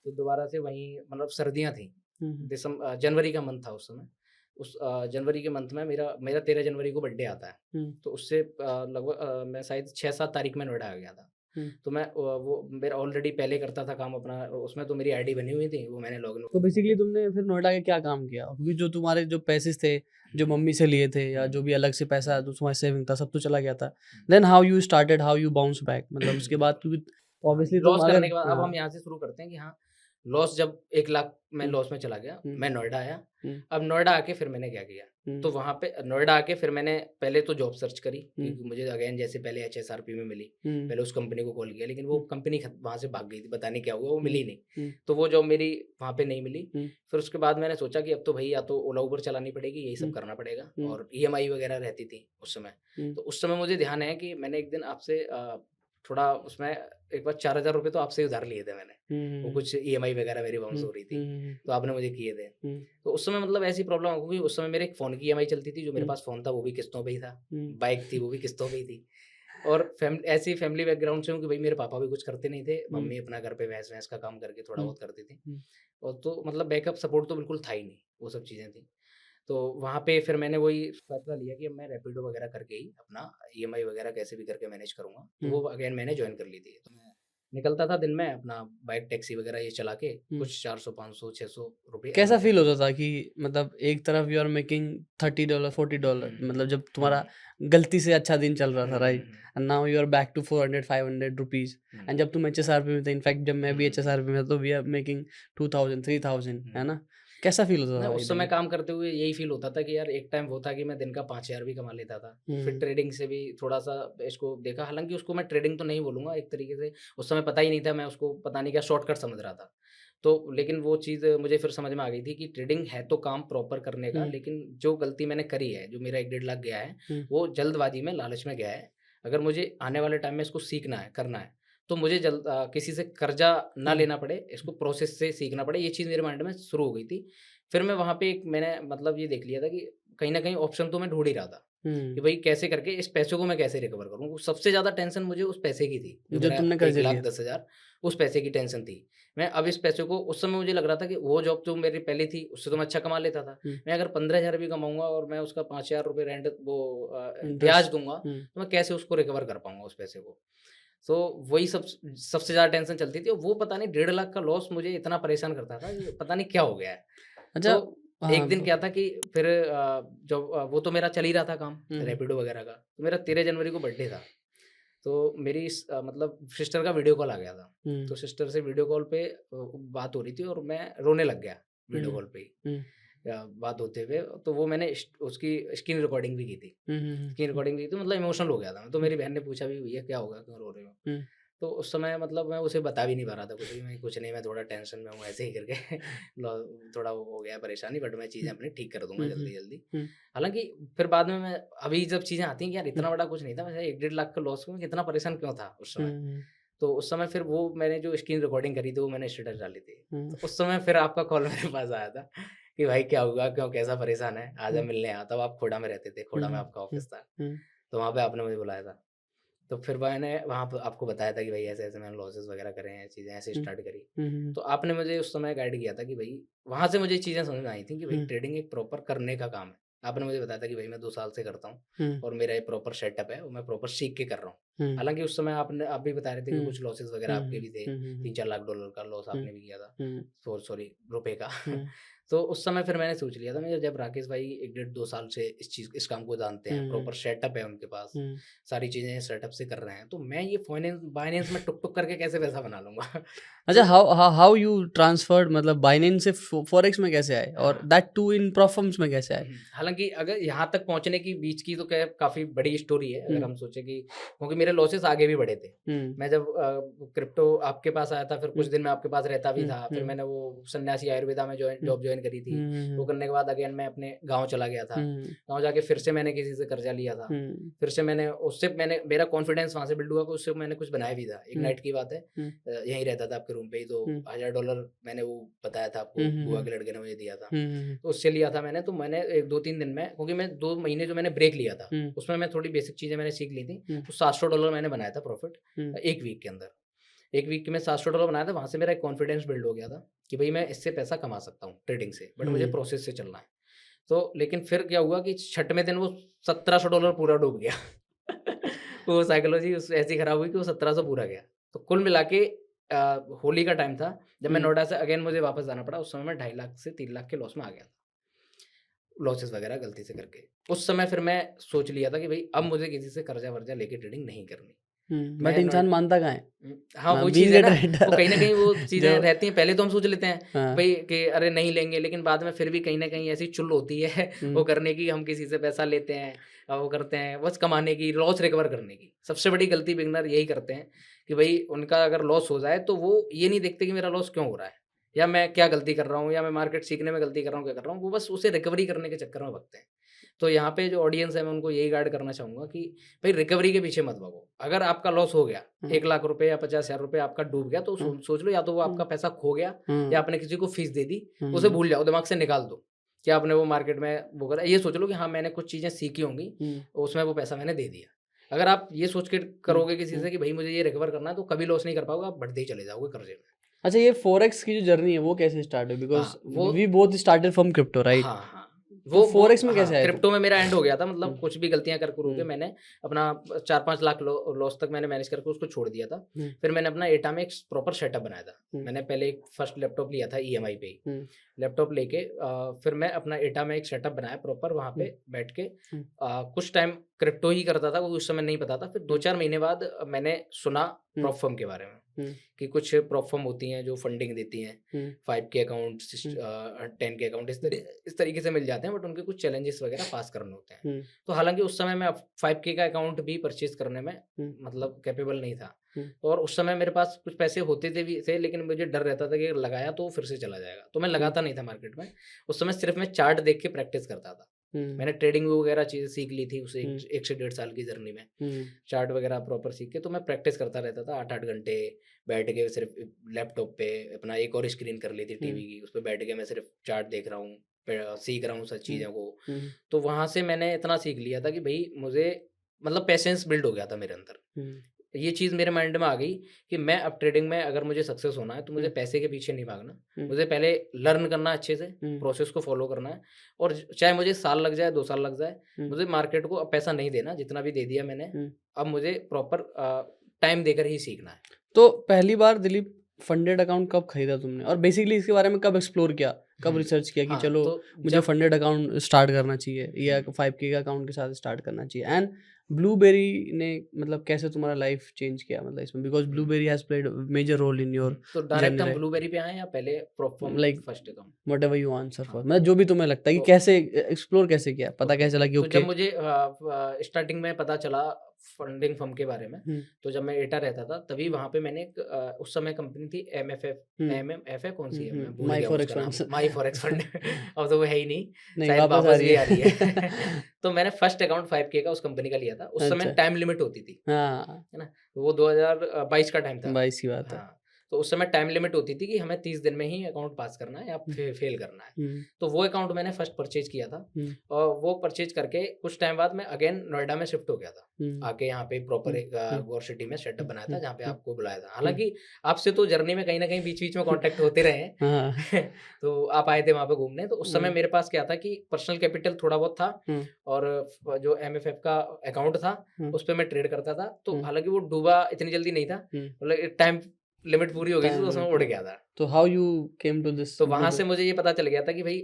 तो दोबारा से वहीं मतलब सर्दियाँ थी, हुँ, हुँ, जनवरी का मंथ था उस समय। उस जनवरी के मंथ में मेरा मेरा 13 जनवरी को बर्थडे आता है। हुँ, तो उससे लगभग मैं शायद 6-7 तारीख में नोएडा आ गया था। हुँ। तो मैं वो मेरा ऑलरेडी पहले करता था काम अपना, उसमें तो मेरी आईडी बनी हुई थी, वो मैंने लॉगिन तो वॉगिन बेसिकली करके तुमने फिर नोएडा के क्या काम किया? क्योंकि जो तुम्हारे जो पैसेज़ थे, जो हुँ, मम्मी से लिए थे या जो हुँ, भी अलग से पैसा हुँ, जो तुम्हारा सेविंग था, सब तो चला गया था। हुँ। Then how you started, how you bounce back? मतलब उसके बाद बिल्कुल। क्योंकि हाँ, ऑब्वियसली तुम लॉस अगर करने के बाद अब हम हाँ। यहाँ से शुरू करते हैं कि हाँ, लॉस जब 1 लाख मैं हुँ, लॉस में चला गया, हुँ, मैं नोएडा आया। हुँ, अब नोएडा आके फिर मैंने क्या किया, हुँ, तो वहाँ पे नोएडा आके फिर मैंने पहले तो जॉब सर्च करी हुँ, क्योंकि मुझे अगेन जैसे पहले एचएसआरपी में मिली, हुँ, पहले उस कंपनी को कॉल किया लेकिन वो हुँ, कंपनी वहाँ से भाग गई थी, पता नहीं क्या हुआ, वो हुँ, मिली नहीं। हुँ, तो वो जॉब मेरी वहाँ पे नहीं मिली। हुँ, फिर उसके बाद मैंने सोचा कि अब तो भई या तो ओला उबर चलानी पड़ेगी, यही सब हुँ, करना पड़ेगा हुँ, और ईएमआई वगैरह रहती थी उस समय। हुँ, तो उस समय मुझे ध्यान है कि मैंने एक दिन आपसे थोड़ा उसमें एक बार ₹4000 तो आपसे ही उधार लिए थे मैंने। हुँ, वो हुँ, कुछ ईएमआई वगैरह मेरी बाउंस हुँ, हो रही थी, हुँ, हुँ, तो आपने मुझे किए थे। हुँ, तो उस समय मतलब ऐसी प्रॉब्लम हो गई, उस समय मेरे एक फ़ोन की ईएमआई चलती थी, जो मेरे हुँ, पास फ़ोन था वो भी किस्तों पे ही था, हुँ, बाइक थी वो भी किस्तों पे ही थी और ऐसी फैमिली बैकग्राउंड से हूँ कि भई मेरे पापा भी कुछ करते नहीं थे, हुँ, मम्मी अपना घर पे भैंस-वैंस का काम करके थोड़ा हुँ, बहुत करती थी हुँ, और तो मतलब बैकअप सपोर्ट तो बिल्कुल था ही नहीं, वो सब चीज़ें थी। तो वहाँ पे फिर मैंने वही फैसला लिया कि अब मैं रैपिडो वगैरह करके ही अपना ईएमआई वगैरह कैसे भी करके मैनेज करूँगा। तो हुँ, वो अगेन मैंने जॉइन कर ली थी। तो मैं निकलता था दिन में अपना बाइक टैक्सी वगैरह ये चला के हुँ। कुछ 400 500 600 रुपए अर्न कैसा फ़ील करके होता था कि मतलब एक तरफ यू आर मेकिंग $30 $40 हुँ, मतलब जब हुँ, तुम्हारा गलती से अच्छा दिन चल रहा हुँ, था, हुँ, right? And now you are back to 400 500 rupees हुँ, एंड जब तुम एचएसआरपी में थे, इनफैक्ट जब मैं हुँ, भी हुँ, एचएसआरपी में था तो वी आर मेकिंग 2000 3000 हुँ, है ना? कैसा फ़ील होता मैं था उस समय एकदम? काम करते हुए यही फ़ील होता था कि यार एक टाइम वो था कि मैं दिन का 5,000 भी कमा लेता था। फिर हुँ, ट्रेडिंग से भी थोड़ा-सा इसको देखा, हालाँकि उसको मैं ट्रेडिंग तो नहीं बोलूँगा एक तरीके से, उस समय पता ही नहीं था, मैं उसको पता नहीं क्या शॉर्टकट समझ रहा था। तो लेकिन वो चीज़ मुझे फिर समझ में आ गई थी कि ट्रेडिंग है तो काम प्रॉपर करने का, हुँ, लेकिन जो गलती मैंने करी है, जो मेरा 1 डेढ़ लाख गया है, हुँ, वो जल्दबाज़ी में, लालच में गया है। अगर मुझे आने वाले टाइम में इसको सीखना है, करना है, तो मुझे किसी से कर्ज़ा ना हुँ, लेना पड़े, इसको प्रोसेस से सीखना पड़े, ये चीज़ मेरे माइंड में शुरू हो गई थी। फिर मैं वहाँ पे एक मैंने मतलब ये देख लिया था कि कहीं न कहीं ऑप्शन तो मैं ढूँढ ही रहा था, कि हुँ, भई कैसे करके इस पैसे को मैं कैसे रिकवर करूँ? सबसे ज़्यादा टेंशन मुझे उस पैसे की थी, जो जो मेरा तुमने 1 कर्ज़े लाख लिए थे। 10,000 उस पैसे की टेंशन थी। मैं अब इस पैसे को, उस समय मुझे लग रहा था कि वो जॉब जो मेरी पहले थी, उससे तो मैं अच्छा कमा लेता था। हुँ, मैं अगर 15,000 भी कमाऊँगा और मैं उसका ₹5,000 रेंट ब्याज इंटरेस्ट। दूँगा, हुँ, तो मैं कैसे उसको रिकवर कर पाऊँगा उस पैसे को? तो वही सबसे ज़्यादा टेंशन चलती थी, और वो पता नहीं 1.5 लाख का लॉस मुझे इतना परेशान करता था कि पता नहीं क्या हो गया है। अच्छा। तो हाँ, एक दिन क्या था कि फिर जब वो तो मेरा चल ही रहा था काम, हुँ, रैपिडो वगैरह का। तो मेरा 13 जनवरी को बर्थडे था। तो मेरी मतलब सिस्टर का वीडियो कॉल आ गया था। हुँ, तो सिस्टर से वीडियो कॉल पे बात हो रही थी और मैं रोने लग गया वीडियो हुँ, कॉल पे ही। हुँ, बात होते हुए तो वो मैंने उसकी स्क्रीन रिकॉर्डिंग भी की थी। हुँ, हुँ, स्क्रीन हुँ, रिकॉर्डिंग की थी, मतलब इमोशनल हो गया था मैं। तो हुँ, मेरी बहन ने पूछा भी, भैया क्या होगा? क्यों रो रहे हो? हुँ, तो उस समय मतलब मैं उसे बता भी नहीं पा रहा था कुछ भी, मैं कुछ नहीं, मैं थोड़ा टेंशन में हूँ ऐसे ही करके लॉ थोड़ा वो हो गया है परेशानी, बट मैं चीज़ें हुँ, अपनी ठीक कर दूँगा हुँ, हुँ, जल्दी-जल्दी। हुँ, हालाँकि फिर बाद में मैं, अभी जब चीज़ें आती हैं कि यार हुँ, इतना बड़ा कुछ नहीं था, वैसे 1 डेढ़ लाख का लॉस हुआ, कितना परेशान क्यों था उस समय? हुँ, तो उस समय फिर वो मैंने जो स्क्रीन रिकॉर्डिंग करी थी, वो मैंने स्टेटस डाली थी। हुँ, तो उस समय फिर आपका कॉल मेरे पास आया था कि भाई क्या हुआ? क्यों, कैसा परेशान है? आजा हुँ, मिलने आ। तब आप खोड़ा में रहते थे, हुँ, खोड़ा में आपका हुँ, ऑफ़िस था। हुँ, तो वहाँ पे आपने मुझे बुलाया था। तो फिर मैंने वहाँ पे आपको बताया था कि भाई ऐसे-ऐसे मैंने लॉसेस वगैरह करे हैं, चीज़ें ऐसे हुँ, स्टार्ट करी। हुँ, हुँ, तो आपने मुझे उस समय गाइड किया था कि भई, वहाँ से मुझे चीज़ें समझ में आई थी कि भई हुँ, ट्रेडिंग एक प्रॉपर करने का काम है। आपने मुझे बताया था कि भई मैं 2 साल से करता हूँ हुँ, और मेरा एक प्रॉपर सेटअप है और मैं प्रॉपर सीख के कर रहा हूँ। हुँ, हालाँकि उस समय आप भी बता रहे थे कि हुँ, कुछ लॉसेस वगैरह हुँ, आपके भी थे, हुँ, हुँ, हुँ, 3-4 लाख डॉलर का लॉस हुँ, आपने भी किया था। हुँ, सॉरी रुपए का। हुँ, तो उस समय फिर मैंने सोच लिया था, मैं जब राकेश भाई 1 डेढ़ 2 साल से इस काम को जानते हैं, हुँ, प्रॉपर सेटअप है उनके पास, हुँ। सारी चीज़ें सेटअप से कर रहे हैं, तो मैं ये बायनेंस में टुक-टुक करके कैसे पैसा बना लूँगा? अच्छा, तो हाउ यू ट्रांसफर्ड, मतलब बाइनेंस से फॉरेक्स में कैसे आए और हाँ। दैट टू इन प्रोफर्म्स में कैसे आए? हालाँकि अगर यहाँ तक पहुँचने की बीच की तो क्या काफ़ी बड़ी स्टोरी है, अगर हुँ, हम सोचे कि क्योंकि मेरे लॉसेस आगे भी बढ़े थे। हुँ, मैं जब क्रिप्टो आपके पास आया था, फिर कुछ हुँ, दिन मैं आपके पास रहता भी हुँ, था, फिर हुँ, मैंने वो सन्यासी आयुर्वेदा में हुँ, जॉब जॉइन करी थी। हुँ, वो हुँ, करने के बाद अगेन मैं अपने गाँव चला गया था। हुँ, गाँव जाके फिर से मैंने किसी से कर्ज़ा लिया था। हुँ, फिर से मैंने मेरा कॉन्फिडेंस वहाँ से बिल्ड हुआ कि उससे मैंने कुछ बनाया भी था। एक हुँ, नाइट की बात है, हुँ, यहीं रहता था आपके रूम पे ही, तो हुँ, $1000 मैंने वो बताया था हुँ, आपको, हुँ, बुआ हुँ, के लड़के ने मुझे दिया था। हुँ, हुँ, तो उससे लिया था मैंने, तो मैंने 1 2-3 दिन में, क्योंकि मैं 2 महीने जो मैंने ब्रेक लिया था, हुँ, उसमें मैं थोड़ी बेसिक चीज़ें मैंने सीख ली थी। हुँ, तो $700 मैंने बनाया था प्रॉफ़िट हुँ, 1 वीक के अंदर। 1 वीक में $700 बनाया था, वहाँ से मेरा एक कॉन्फिडेंस बिल्ड हो गया था कि भई मैं इससे पैसा कमा सकता हूँ ट्रेडिंग से, बट मुझे हुँ। प्रोसेस से चलना है। तो लेकिन फिर क्या हुआ कि छठवें दिन वो $1700 पूरा डूब गया। वो साइकोलॉजी उस ऐसी खराब हुई कि वो 1700 पूरा गया। तो कुल मिला के होली का टाइम था, जब मैं हुँ, नोएडा से अगेन मुझे वापस जाना पड़ा, उस समय मैं 2.5 लाख से 3 लाख के लॉस में आ गया था। लॉसेस वगैरह गलती से करके। उस समय फिर मैं सोच लिया था कि भई अब मुझे किसी से कर्ज़ा-वर्ज़ा लेके ट्रेडिंग नहीं करनी। हुँ, बट मैं इंसान नोएड मानता कहाँ है? हाँ, वही चीज़ बीइंग है अ ना, वो ट्रेडर कहीं न कहीं वो जो चीज़ें रहती हैं, पहले तो हम सोच लेते हैं हाँ, भई कि अरे नहीं लेंगे, लेकिन बाद में फिर भी कहीं न कहीं ऐसी चुल होती है वो हुँ, करने की, हम किसी से पैसा लेते हैं वो करते हैं बस कमाने की, लॉस रिकवर करने की। सबसे बड़ी गलती बिगिनर यही करते हैं कि भई उनका अगर लॉस हो जाए तो वो ये नहीं देखते कि मेरा लॉस क्यों हो रहा है? या मैं क्या गलती कर रहा हूँ, या मैं मार्केट सीखने में गलती कर रहा हूँ, क्या कर रहा हूँ? वो बस उसे रिकवरी करने के चक्कर में भगते हैं। तो यहाँ पे जो ऑडियंस है, मैं उनको यही गाइड करना चाहूँगा कि भई रिकवरी के पीछे मत भागो। अगर आपका लॉस हो गया, हुँ, 1 लाख रुपए या 50,000 रुपए आपका डूब गया, तो हुँ, सोच लो, या तो वो हुँ, आपका पैसा खो गया, या हुँ, आपने किसी को फीस दे दी, उसे हुँ, भूल जाओ, दिमाग से निकाल दो कि आपने वो मार्केट में वो करा। ये सोच लो कि हाँ, मैंने कुछ चीज़ें सीखी होंगी, हुँ, उसमें वो पैसा मैंने दे दिया। अगर आप ये सोच के हुँ, करोगे किसी हुँ। से कि भई मुझे ये रिकवर करना है, तो कभी लॉस नहीं कर पाओगे, आप बढ़ते ही चले जाओगे कर्ज़े में। अच्छा, ये फ़ॉरेक्स की जो जर्नी है वो कैसे स्टार्ट हुई? बिकॉज़ हाँ, वो we both started from crypto, right? हाँ, हाँ। तो वो फ़ॉरेक्स में कैसे हाँ, आए तुम? क्रिप्टो में मेरा एंड हो गया था, मतलब हुँ, कुछ भी गलतियाँ कर कुरु के हुँ, मैंने अपना 4-5 लाख लॉस तक मैंने मैनेज करके उसको छोड़ दिया था। हुँ, फिर मैंने अपना एटा में एक प्रॉपर सेटअप बनाया था। हुँ, मैंने पहले एक फर्स्ट लैपटॉप लिया था ईएमआई पे ही। हुँ, लैपटॉप लेके फिर मैं अपना एटा में एक सेटअप बनाया प्रॉपर, वहाँ हुँ, पे बैठ के हुँ, कुछ टाइम क्रिप्टो ही करता था, वो उस समय नहीं पता था। फिर हुँ, 2-4 महीने बाद मैंने सुना प्रॉप फर्म के बारे में कि कुछ प्रॉप फर्म होती हैं जो फंडिंग देती हैं, 5 के अकाउंट, 10 के अकाउंट इस तरीके से मिल जाते हैं, बट उनके कुछ चैलेंजेस वगैरह पास करने होते हैं। तो हालांकि उस समय मैं 5K का अकाउंट भी परचेज करने में मतलब कैपेबल नहीं था, और उस समय मेरे पास कुछ पैसे होते थे, लेकिन मुझे डर रहता था कि लगाया तो फिर से चला जाएगा, तो मैं लगाता नहीं था मार्केट में। उस समय सिर्फ मैं चार्ट देख के प्रैक्टिस करता था। मैंने ट्रेडिंग वगैरह चीजें सीख ली थी उसे 1 से 1.5 साल की जर्नी में। चार्ट वगैरह प्रॉपर सीख के तो मैं प्रैक्टिस करता रहता था 8-8 घंटे बैठ के, सिर्फ लैपटॉप पे अपना एक और स्क्रीन कर ली थी टीवी की, उस पर बैठ के मैं सिर्फ चार्ट देख रहा हूँ, सीख रहा हूँ सब चीज़ों को। तो वहाँ से मैंने इतना सीख लिया था कि भाई मुझे मतलब पेशेंस बिल्ड हो गया था मेरे अंदर। ये चीज़ मेरे माइंड में आ गई कि मैं अब ट्रेडिंग में अगर मुझे सक्सेस होना है तो मुझे पैसे के पीछे नहीं भागना, मुझे पहले लर्न करना अच्छे से, प्रोसेस को फॉलो करना है, और चाहे मुझे साल लग जाए 2 साल लग जाए, मुझे मार्केट को अब पैसा नहीं देना, जितना भी दे दिया मैंने, अब मुझे प्रॉपर टाइम देकर ही सीखना है। तो पहली बार दिलीप फंडेड अकाउंट कब खरीदा तुमने, और बेसिकली इसके बारे में कब एक्सप्लोर किया, कब रिसर्च किया कि चलो तो मुझे फंडेड अकाउंट स्टार्ट करना चाहिए या 5K का अकाउंट के साथ स्टार्ट करना चाहिए, एंड ब्लूबेरी ने मतलब कैसे तुम्हारा लाइफ चेंज किया मतलब इसमें, because blueberry has played major role in your तो डायरेक्ट हम ब्लूबेरी पे आए या पहले prop firm like first account, whatever you answer for, मतलब जो भी तुम्हें लगता है कि कैसे एक्सप्लोर कैसे किया, पता कैसे चला कि तो ओके। जब मुझे स्टार्टिंग में पता चला फंडिंग फर्म के बारे में, तो जब मैं एटा रहता था तभी वहाँ पे मैंने उस समय कंपनी थी MMF है, कौन सी है मैं भूल माई गया फॉरेक्स उसका नाम, फंड। माई फॉरेक्स फंड अब तो वो है ही नहीं, नहीं शायद वापस वापस भी आ रही है है। तो मैंने फर्स्ट अकाउंट 5K का उस कंपनी का लिया था। उस समय अच्छा। टाइम लिमिट होती थी, हाँ है ना, वो 2022 का टाइम था। 22 की बात है। हाँ, तो उस समय टाइम लिमिट होती थी कि हमें 30 दिन में ही अकाउंट पास करना है या फेल करना है। तो वो अकाउंट मैंने फर्स्ट परचेज किया था, और वो परचेज करके कुछ टाइम बाद मैं अगेन नोएडा में शिफ्ट हो गया था, आके यहाँ पे प्रॉपर एक गौर सिटी में सेटअप बनाया था जहाँ पे आपको बुलाया था। हालांकि आपसे तो जर्नी में कहीं ना कहीं बीच बीच में कांटेक्ट होते रहे हैं तो आप आए थे वहाँ पे घूमने, तो उस समय मेरे पास क्या था कि पर्सनल कैपिटल थोड़ा बहुत था, और जो MFF का अकाउंट था उस पर मैं ट्रेड करता था। तो हालांकि वो डूबा इतनी जल्दी नहीं था, मतलब टाइम लिमिट पूरी हो गई थी तो उसमें उड़ गया था। तो how you came to this? तो वहां से मुझे ये पता चल गया था कि भाई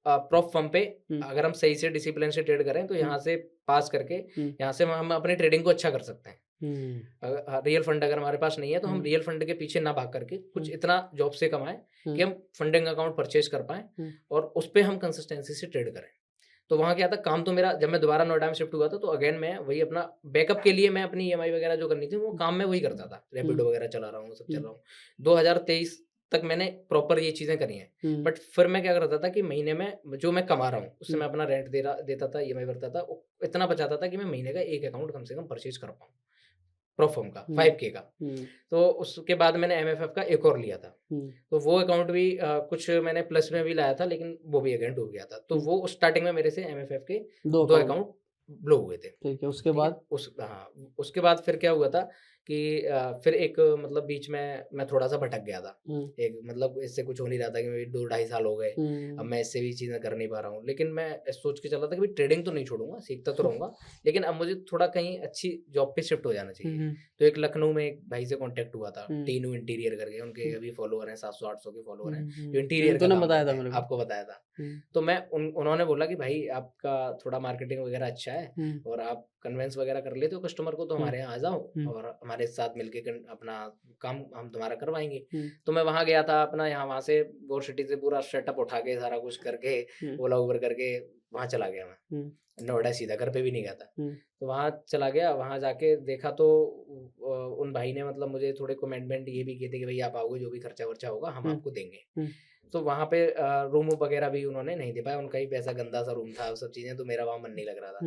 प्रॉप फर्म पे अगर हम सही से डिसिप्लिन से ट्रेड करें तो यहाँ से पास करके यहाँ से हम अपनी ट्रेडिंग को अच्छा कर सकते हैं। रियल फंड अगर हमारे पास नहीं है तो हम रियल फंड के पीछे ना भाग करके कुछ इतना जॉब से कमाएं कि हम फंडिंग अकाउंट परचेज कर पाएं और उस पर हम कंसिस्टेंसी से ट्रेड करें। तो वहाँ क्या था, काम तो मेरा जब मैं दोबारा नोएडा में शिफ्ट हुआ था तो अगेन मैं वही अपना बैकअप के लिए मैं अपनी EMI वगैरह जो करनी थी वो काम मैं वही करता था, रैपिडो वगैरह चला रहा हूँ, सब चल रहा हूँ। 2023 तक मैंने प्रॉपर ये चीज़ें करी हैं, बट फिर मैं क्या करता था कि महीने में जो मैं कमा रहा हूँ उससे मैं अपना रेंट देता था, EMI भरता था, इतना बचाता था कि मैं महीने का एक अकाउंट कम से कम परचेज कर पाऊँ प्रॉप फर्म का 5K का। तो उसके बाद मैंने MFF का एक और लिया था, तो वो अकाउंट भी कुछ मैंने प्लस में भी लाया था, लेकिन वो भी अगेन डूब गया था। तो वो स्टार्टिंग में मेरे से MFF के 2 अकाउंट ब्लो हुए थे। ठीक है, उसके बाद उसके बाद फिर क्या हुआ था कि फिर एक मतलब बीच में मैं थोड़ा सा भटक गया था, एक मतलब इससे कुछ हो नहीं रहा था कि 2-2.5 साल हो गए, अब मैं इससे भी चीज़ें कर नहीं पा रहा हूँ। लेकिन मैं सोच के चला था कि ट्रेडिंग तो नहीं छोड़ूंगा, सीखता तो रहूंगा, लेकिन अब मुझे थोड़ा कहीं अच्छी जॉब पे शिफ्ट हो जाना चाहिए। तो एक लखनऊ में एक भाई से कांटेक्ट हुआ था, टीनू इंटीरियर करके, उनके अभी फॉलोअर हैं 700-800 के फॉलोअर हैं, जो इंटीरियर का काम बताया करते था हैं, मेरे को। आपको बताया था। तो मैं उन्होंने बोला कि भाई आपका थोड़ा मार्केटिंग वगैरह अच्छा है और आप कन्वेंस वगैरह कर लेते हो कस्टमर को, तो हमारे यहाँ आ जाओ और हमारे साथ मिलके अपना काम हम तुम्हारा करवाएंगे। तो मैं वहाँ गया था अपना, यहाँ वहाँ से गौर सिटी से पूरा सेटअप उठा के सारा कुछ करके ओला उबर करके वहाँ चला गया मैं नोएडा, सीधा घर पे भी नहीं गया था। तो वहाँ चला गया, वहाँ जाके देखा तो उन भाई ने मतलब मुझे थोड़े कमेंटमेंट ये भी किए थे कि भाई आप आओगे जो भी खर्चा वर्चा होगा हम आपको देंगे। तो वहाँ पे रूम वगैरह भी उन्होंने नहीं दे पाया, उनका ही पैसा गंदा सा रूम था, सब चीज़ें, तो मेरा वहाँ मन नहीं लग रहा था।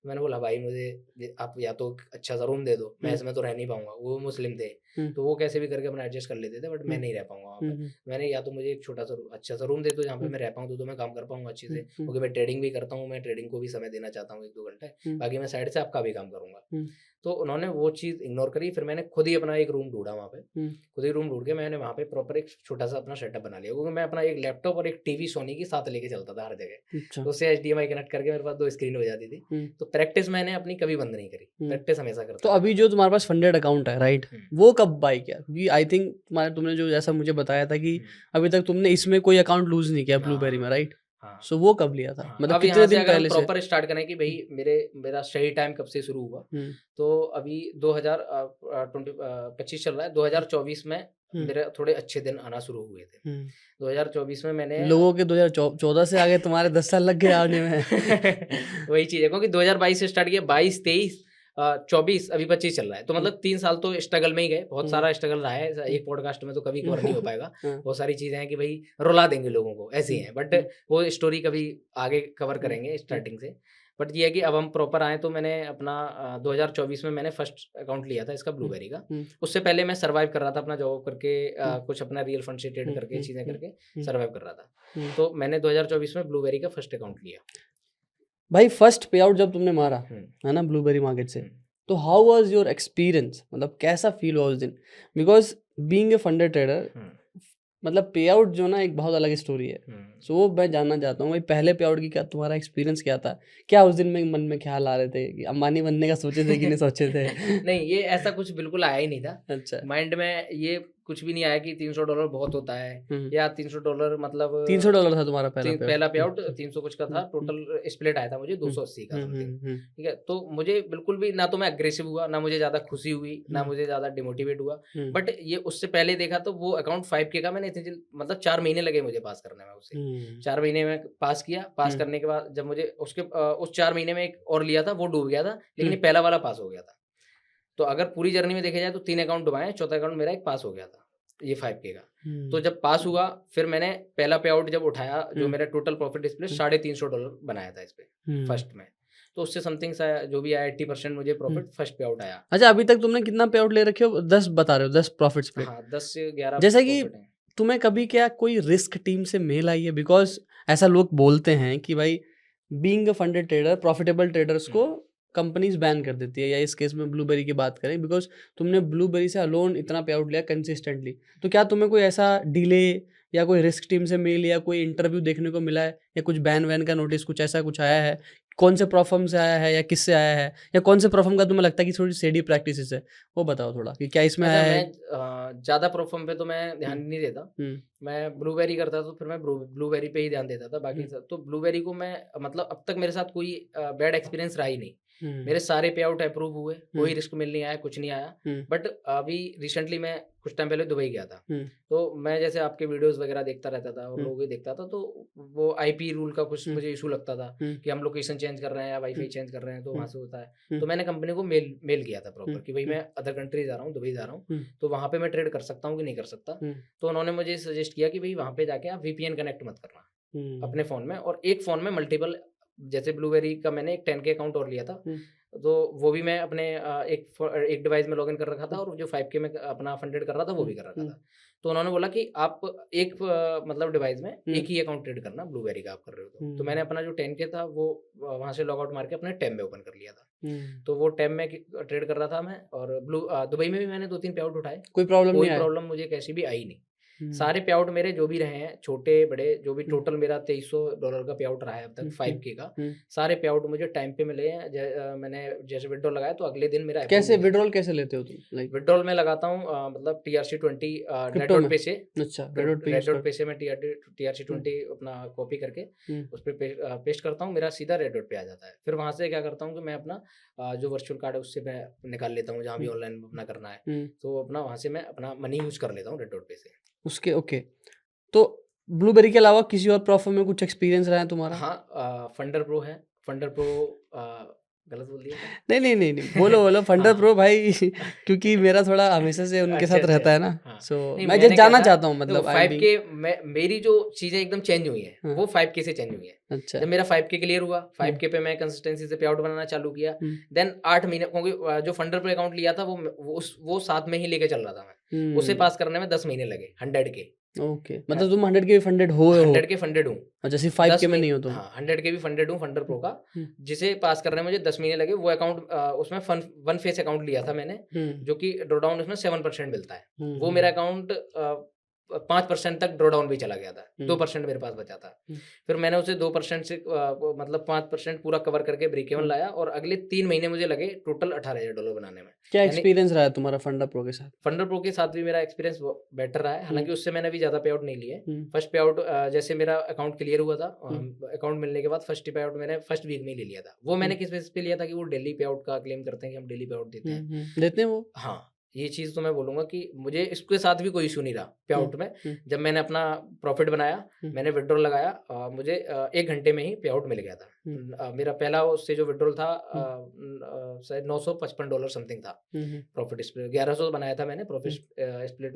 मैंने बोला भाई मुझे आप या तो अच्छा सा रूम दे दो, मैं इसमें तो रह नहीं पाऊंगा। वो मुस्लिम थे तो वो कैसे भी करके अपना एडजस्ट कर लेते थे, बट मैं नहीं रह पाऊंगा वहाँ पे। मैंने या तो मुझे एक छोटा सा अच्छा सा रूम दे दो जहाँ पे मैं रह पाऊँ, तो मैं काम कर पाऊंगा अच्छे से, क्योंकि मैं ट्रेडिंग भी करता हूँ, मैं ट्रेडिंग को भी समय देना चाहता हूँ 1-2 घंटे, बाकी मैं साइड से आपका भी काम करूंगा। तो उन्होंने वो चीज़ इग्नोर करी। फिर मैंने खुद ही अपना एक रूम ढूंढा वहाँ पे, खुद ही रूम ढूंढ के मैंने वहाँ पे प्रॉपर एक छोटा सा अपना सेटअप बना लिया, क्योंकि मैं अपना एक लैपटॉप और एक टीवी सोनी की साथ लेके चलता था हर जगह। तो उससे HDMI कनेक्ट करके मेरे पास 2 स्क्रीन हो जाती थी। तो प्रैक्टिस मैंने अपनी कभी बंद नहीं करी, प्रैक्टिस हमेशा करता। तो अभी जो तुम्हारे पास फंडेड अकाउंट है राइट, वो कब बाय किया? क्योंकि आई थिंक तुमने जो जैसा मुझे बताया था कि अभी तक तुमने इसमें कोई अकाउंट लूज नहीं किया ब्लूबेरी में, राइट? हाँ, सो वो कब लिया था? हाँ। मतलब अब कितने यहाँ से दिन अगर हम पहले से? प्रॉपर स्टार्ट करें कि भई मेरा स्टडी टाइम कब से शुरू हुआ, हुँ, तो अभी 25 चल रहा है, 2024 में हुँ, मेरे थोड़े अच्छे दिन आना शुरू हुए थे। हुँ। 2024 में मैंने लोगों के 2014 से आगे तुम्हारे 10 साल लग गए आने में। वही चीज़ है क्योंकि 2022 से स्टार्ट किया, 22, 23 24 अभी 25 चल रहा है। तो हुँ, मतलब 3 साल तो स्ट्रगल में ही गए, बहुत हुँ, सारा स्ट्रगल रहा है, हुँ। एक पॉडकास्ट में तो कभी कवर नहीं हो पाएगा। हाँ, बहुत सारी चीज़ें हैं कि भई रुला देंगे लोगों को, ऐसी हुँ, हैं। बट हुँ, वो स्टोरी कभी आगे कवर हुँ, करेंगे हुँ, स्टार्टिंग से। बट ये है कि अब हम प्रॉपर आएँ तो मैंने अपना 2024 में मैंने फर्स्ट अकाउंट लिया था इसका हुँ, ब्लूबेरी का। हुँ, उससे पहले मैं सर्वाइव कर रहा था अपना जॉब करके, हुँ, कुछ अपना रियल फंड से ट्रेड हुँ, करके, हुँ, चीज़ें हुँ, करके हुँ, सर्वाइव कर रहा था। हुँ। तो मैंने 2024 में ब्लूबेरी का फर्स्ट अकाउंट लिया। भाई फर्स्ट पे आउट जब तुमने मारा, हुँ, है ना ब्लूबेरी मार्केट से, हुँ, तो हाउ वाज़ योर एक्सपीरियंस? मतलब कैसा फ़ील हुआ उस दिन? बिकॉज़ बीइंग अ फंडed ट्रेडर हुँ, मतलब पे आउट जो ना एक बहुत अलग स्टोरी है। हुँ। सो वो मैं जानना चाहता हूँ भाई पहले पे आउट की क्या तुम्हारा एक्सपीरियंस क्या था? क्या उस दिन में मन में ख़्याल आ रहे थे कि अंबानी बनने का सोचे थे कि नहीं सोचे थे? नहीं, ये ऐसा कुछ बिल्कुल आया ही नहीं था। अच्छा। माइंड में ये कुछ भी नहीं आया कि $300 बहुत होता है हुँ, या $300 मतलब $300 था तुम्हारा पहला पे आउट? पहला पे हुँ, आउट 300 कुछ का हुँ, था, हुँ, टोटल स्प्लिट आया था मुझे हुँ, 280 का हुँ, हुँ, समथिंग, हुँ, ठीक है? तो मुझे बिल्कुल भी ना तो मैं अग्रेसिव हुआ, ना मुझे ज़्यादा खुशी हुई, ना हुँ, मुझे ज़्यादा डिमोटिवेट हुआ। हुँ, बट ये उससे पहले देखा तो वो अकाउंट 5 के का मैंने इतनी जल्द मतलब 4 महीने लगे मुझे पास करने में उसे। हुँ, 4 महीने में पास किया, पास हुँ, करने के बाद जब मुझे उस 4 महीने में एक और लिया था, वो डूब गया था, लेकिन हुँ, ये पहला वाला पास हो गया था। तो अगर पूरी जर्नी में देखा जाए तो 3 अकाउंट डुबाए हैं, चौथा अकाउंट मेरा एक पास हो गया था, ये 5 के का। तो हुँ, जब पास हुआ, फिर मैंने पहला पे आउट जब उठाया, जो हुँ, मेरा टोटल प्रॉफिट डिस्प्ले हुँ, $350 बनाया था इस पे, हुँ, फर्स्ट में। तो उससे समथिंग सा जो भी आया 80% मुझे हुँ। प्रॉफिट फर्स्ट पे आउट आया। अच्छा अभी तक तुमने कितना पे आउट ले रखे हो? 10 बता रहे हो, 10 प्रॉफिट स्प्लिट। हाँ, 10 से 11 जैसा कि प्रॉफिट हैं। तुम्हें कभी क्या कोई रिस्क टीम से मेल आई है? बिकॉज़ ऐसा लोग बोलते हैं कि भाई being a funded trader profitable traders हुँ। को कंपनीज़ बैन कर देती है या इस केस में ब्लूबेरी की बात करें बिकॉज़ तुमने ब्लूबेरी से अलोन इतना पे आउट लिया कंसिस्टेंटली। तो क्या तुम्हें कोई ऐसा डिले या कोई रिस्क टीम से मेल या कोई इंटरव्यू देखने को मिला है या कुछ बैन वैन का नोटिस कुछ ऐसा कुछ आया है? कौन से प्रो से आया है या किससे आया है? या कौन से प्रो का तुम्हें लगता है कि थोड़ी शेडी प्रैक्टिसेज़ है? वो बताओ थोड़ा कि क्या इसमें अच्छा, आया है? मैं ज़्यादा प्रोफ़र्म पे तो मैं हुँ, ध्यान नहीं देता। हुँ, मैं ब्लूबेरी करता तो फिर मैं ब्लूबेरी पे ही ध्यान देता था, बाकी हुँ, सब तो ब्लूबेरी को मैं मतलब अब तक मेरे साथ कोई बैड एक्सपीरियंस रहा ही नहीं। हुँ, मेरे सारे पे आउट अप्रूव हुए, हुँ, कोई रिस्क मिल नहीं आया, कुछ नहीं आया। हुँ, बट अभी रिसेंटली मैं कुछ टाइम पहले दुबई गया था। हुँ, तो मैं जैसे आपके वीडियोज़ वगैरह देखता रहता था और हुँ, लोगों के देखता था, तो वो आईपी रूल का कुछ हुँ, मुझे इश्यू लगता था हुँ, कि हम लोकेशन चेंज कर रहे हैं या हुँ, वाईफ़ाई चेंज कर रहे हैं, तो हुँ, वहाँ से होता है। हुँ, तो मैंने कंपनी को मेल मेल किया था हुँ, प्रॉपर कि भई हुँ, मैं अदर कंट्री जा रहा हूँ, दुबई जा रहा हूँ, हुँ, तो वहाँ पे मैं ट्रेड कर सकता हूँ कि नहीं कर सकता? हुँ, तो उन्होंने मुझे सजेस्ट किया कि भई वहाँ पे जाके आप वीपीएन कनेक्ट मत करना, हुँ, अपने फ़ोन में, और एक फ़ोन में मल्टीपल, जैसे ब्लूबेरी का मैंने एक 10 के अकाउंट और लिया था, हुँ, तो वो भी मैं अपने एक डिवाइस में लॉगिन कर रखा था, हुँ, और जो 5 के में अपना फंडेड कर रहा था वो हुँ, भी कर रखा हुँ, था। तो उन्होंने बोला कि आप एक मतलब डिवाइस में हुँ, एक ही अकाउंट ट्रेड करना, ब्लूबेरी का आप कर रहे हो तो। तो मैंने हुँ, अपना जो 10 के था वो वहाँ से लॉग आउट मार के अपने टैब में ओपन कर लिया था। हुँ। तो वो टैब में ट्रेड कर रहा था मैं, और दुबई में भी मैंने 2-3 पे आउट उठाए। कोई प्रॉब्लम कोई नहीं आया? प्रॉब्लम मुझे कैसी भी आई नहीं। हुँ, सारे पे आउट मेरे जो भी रहे हैं, छोटे-बड़े जो भी, हुँ, टोटल मेरा $2300 का पे आउट रहा है अब हुँ, तक हुँ, 5 के का। हुँ। सारे पे आउट मुझे टाइम पे मिले हैं। मैंने जैसे विथड्रॉ लगाया तो अगले दिन मेरा अप्रूव कैसे हो जाता है। विथड्रॉल कैसे लेते हो तुम? लाइक विथड्रॉल मैं लगाता हूँ मतलब टीआरसी-20 रेड क्रिप्टो डॉट में? पे से, अच्छा, रेडिट पे रेड यूज़ डॉट कर पे से मैं हुँ, टीआरसी-20 अपना कॉपी करके हुँ, उस पे पेस्ट करता हूँ, मेरा सीधा रेड डॉट पे आ जाता है। फिर वहाँ से क्या करता हूँ कि मैं अपना जो वर्चुअल कार्ड है उससे मैं निकाल लेता हूँ, जहाँ भी हुँ, ऑनलाइन अपना करना है। हुँ। तो अपना वहाँ से मैं अपना मनी यूज़ कर लेता हूँ रेड डॉट पे से। उसके ओके। तो ब्लूबेरी के अलावा किसी और प्रो में कुछ एक्सपीरियंस रहा है तुम्हारा? हाँ, फंडर प्रो है। फंडर प्रो गलत बोल दिया नहीं, नहीं, नहीं, नहीं। क्या? बोलो, बोलो फंडर हाँ। प्रो भाई क्योंकि मेरा थोड़ा हमेशा से उनके अच्छा, साथ अच्छा। रहता है ना, हाँ। सो नहीं, मैं जस्ट मैंने क्या जानना था, चाहता हूँ देखो मतलब आई एम 5 बीइंग के मेरी जो चीज़ें एकदम चेंज हुई हैं, हाँ, वो 5 के से चेंज हुई हैं। अच्छा। जब मेरा 5 के क्लियर हुआ, हुँ, 5 के पे मैं कंसिस्टेंसी से पे आउट बनाना चालू किया। हुँ, देन 8 महीने, क्योंकि जो फंडर प्रो अकाउंट लिया था वो साथ में ही लेके चल रहा था मैं। उसे हुँ, पास करने में 10 महीने लगे, 100 के। ओके। अ, मतलब तुम 100 के भी फंडेड हुए हो? 100 के फंडेड हूँ। अच्छा, सिर्फ 5 10 के में मही नहीं हो तुम? हाँ, 100 के भी फंडेड हूँ फंडर प्रो हुँ, का, हुँ, जिसे पास करने में मुझे 10 महीने लगे। वो अकाउंट उसमें वन फेस अकाउंट लिया था मैंने, हुँ, जो कि ड्रॉडाउन उसमें 7% मिलता है। हुँ, वो हुँ, मेरा अकाउंट 5% तक ड्रॉ डाउन भी चला गया था, 2% मेरे पास बचा था। फिर मैंने उसे 2% से मतलब 5% पूरा कवर करके ब्रेक इवन लाया और अगले 3 महीने मुझे लगे टोटल $18,000 बनाने में। क्या यानी एक्सपीरियंस रहा है तुम्हारा फंडा प्रो के साथ? फंडर प्रो के साथ भी मेरा एक्सपीरियंस बेटर रहा है, हालांकि उससे मैंने भी ज़्यादा पे आउट नहीं लिए। हम्म, फर्स्ट पे आउट जैसे मेरा अकाउंट क्लियर हुआ था, अकाउंट मिलने के बाद फर्स्ट पे आउट मैंने फर्स्ट वीक में ही ले लिया था। वो मैंने किस बेसिस पे लिया था कि वो डेली पे आउट का क्लेम करते हैं कि हम डेली पे आउट देते हैं। देते हैं वो? हाँ, ये चीज़ तो मैं बोलूँगा कि मुझे इसके साथ भी कोई इश्यू नहीं रहा पे आउट में। जब मैंने अपना प्रॉफिट बनाया, मैंने विथड्रॉल लगाया, मुझे 1 घंटे में ही पे आउट मिल गया था। मेरा पहला उससे जो विथड्रॉल था शायद $955 समथिंग था। प्रॉफिट स्प्लिट 1100 बनाया था मैंने, प्रॉफिट स्प्लिट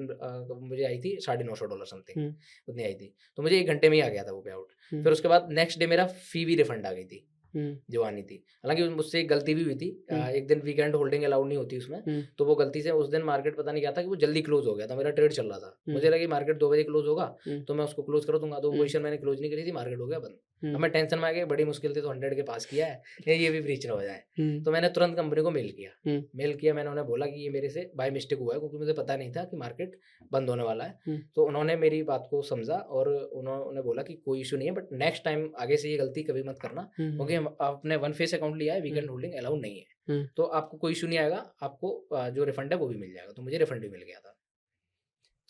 मुझे आई थी $950 समथिंग, उतनी आई थी। तो मुझे 1 घंटे में ही आ गया था वो पे आउट। फिर उसके बाद नेक्स्ट डे मेरा फी भी रिफंड आ गई थी, जो आनी थी। हालांकि मुझसे एक गलती भी हुई थी, एक दिन वीकेंड होल्डिंग अलाउड नहीं होती उसमें, तो वो गलती से उस दिन मार्केट पता नहीं क्या था कि वो जल्दी क्लोज हो गया था, मेरा ट्रेड चल रहा था। मुझे लगा कि मार्केट 2 बजे क्लोज होगा तो मैं उसको क्लोज कर दूंगा, तो वो पोजीशन मैंने क्लोज नहीं करी थी, मार्केट हो गया बंद। अब मैं टेंशन में आ गया, बड़ी मुश्किल थी तो 100 के पास किया है, ये भी ब्रीच ना हो जाए। तो मैंने तुरंत कंपनी को मेल किया, मैंने उन्हें बोला कि ये मेरे से बाय मिस्टेक हुआ है, क्योंकि मुझे पता नहीं था कि मार्केट बंद होने वाला है। तो उन्होंने मेरी बात को समझा और उन्होंने बोला कि कोई इशू नहीं है, बट नेक्स्ट टाइम आगे से ये गलती कभी मत करना, क्योंकि हम आपने वन फेस अकाउंट लिया है, वीकेंड होल्डिंग अलाउड नहीं है, तो आपको कोई इशू नहीं आएगा, आपको जो रिफंड है वो भी मिल जाएगा। तो मुझे रिफंड भी मिल गया था।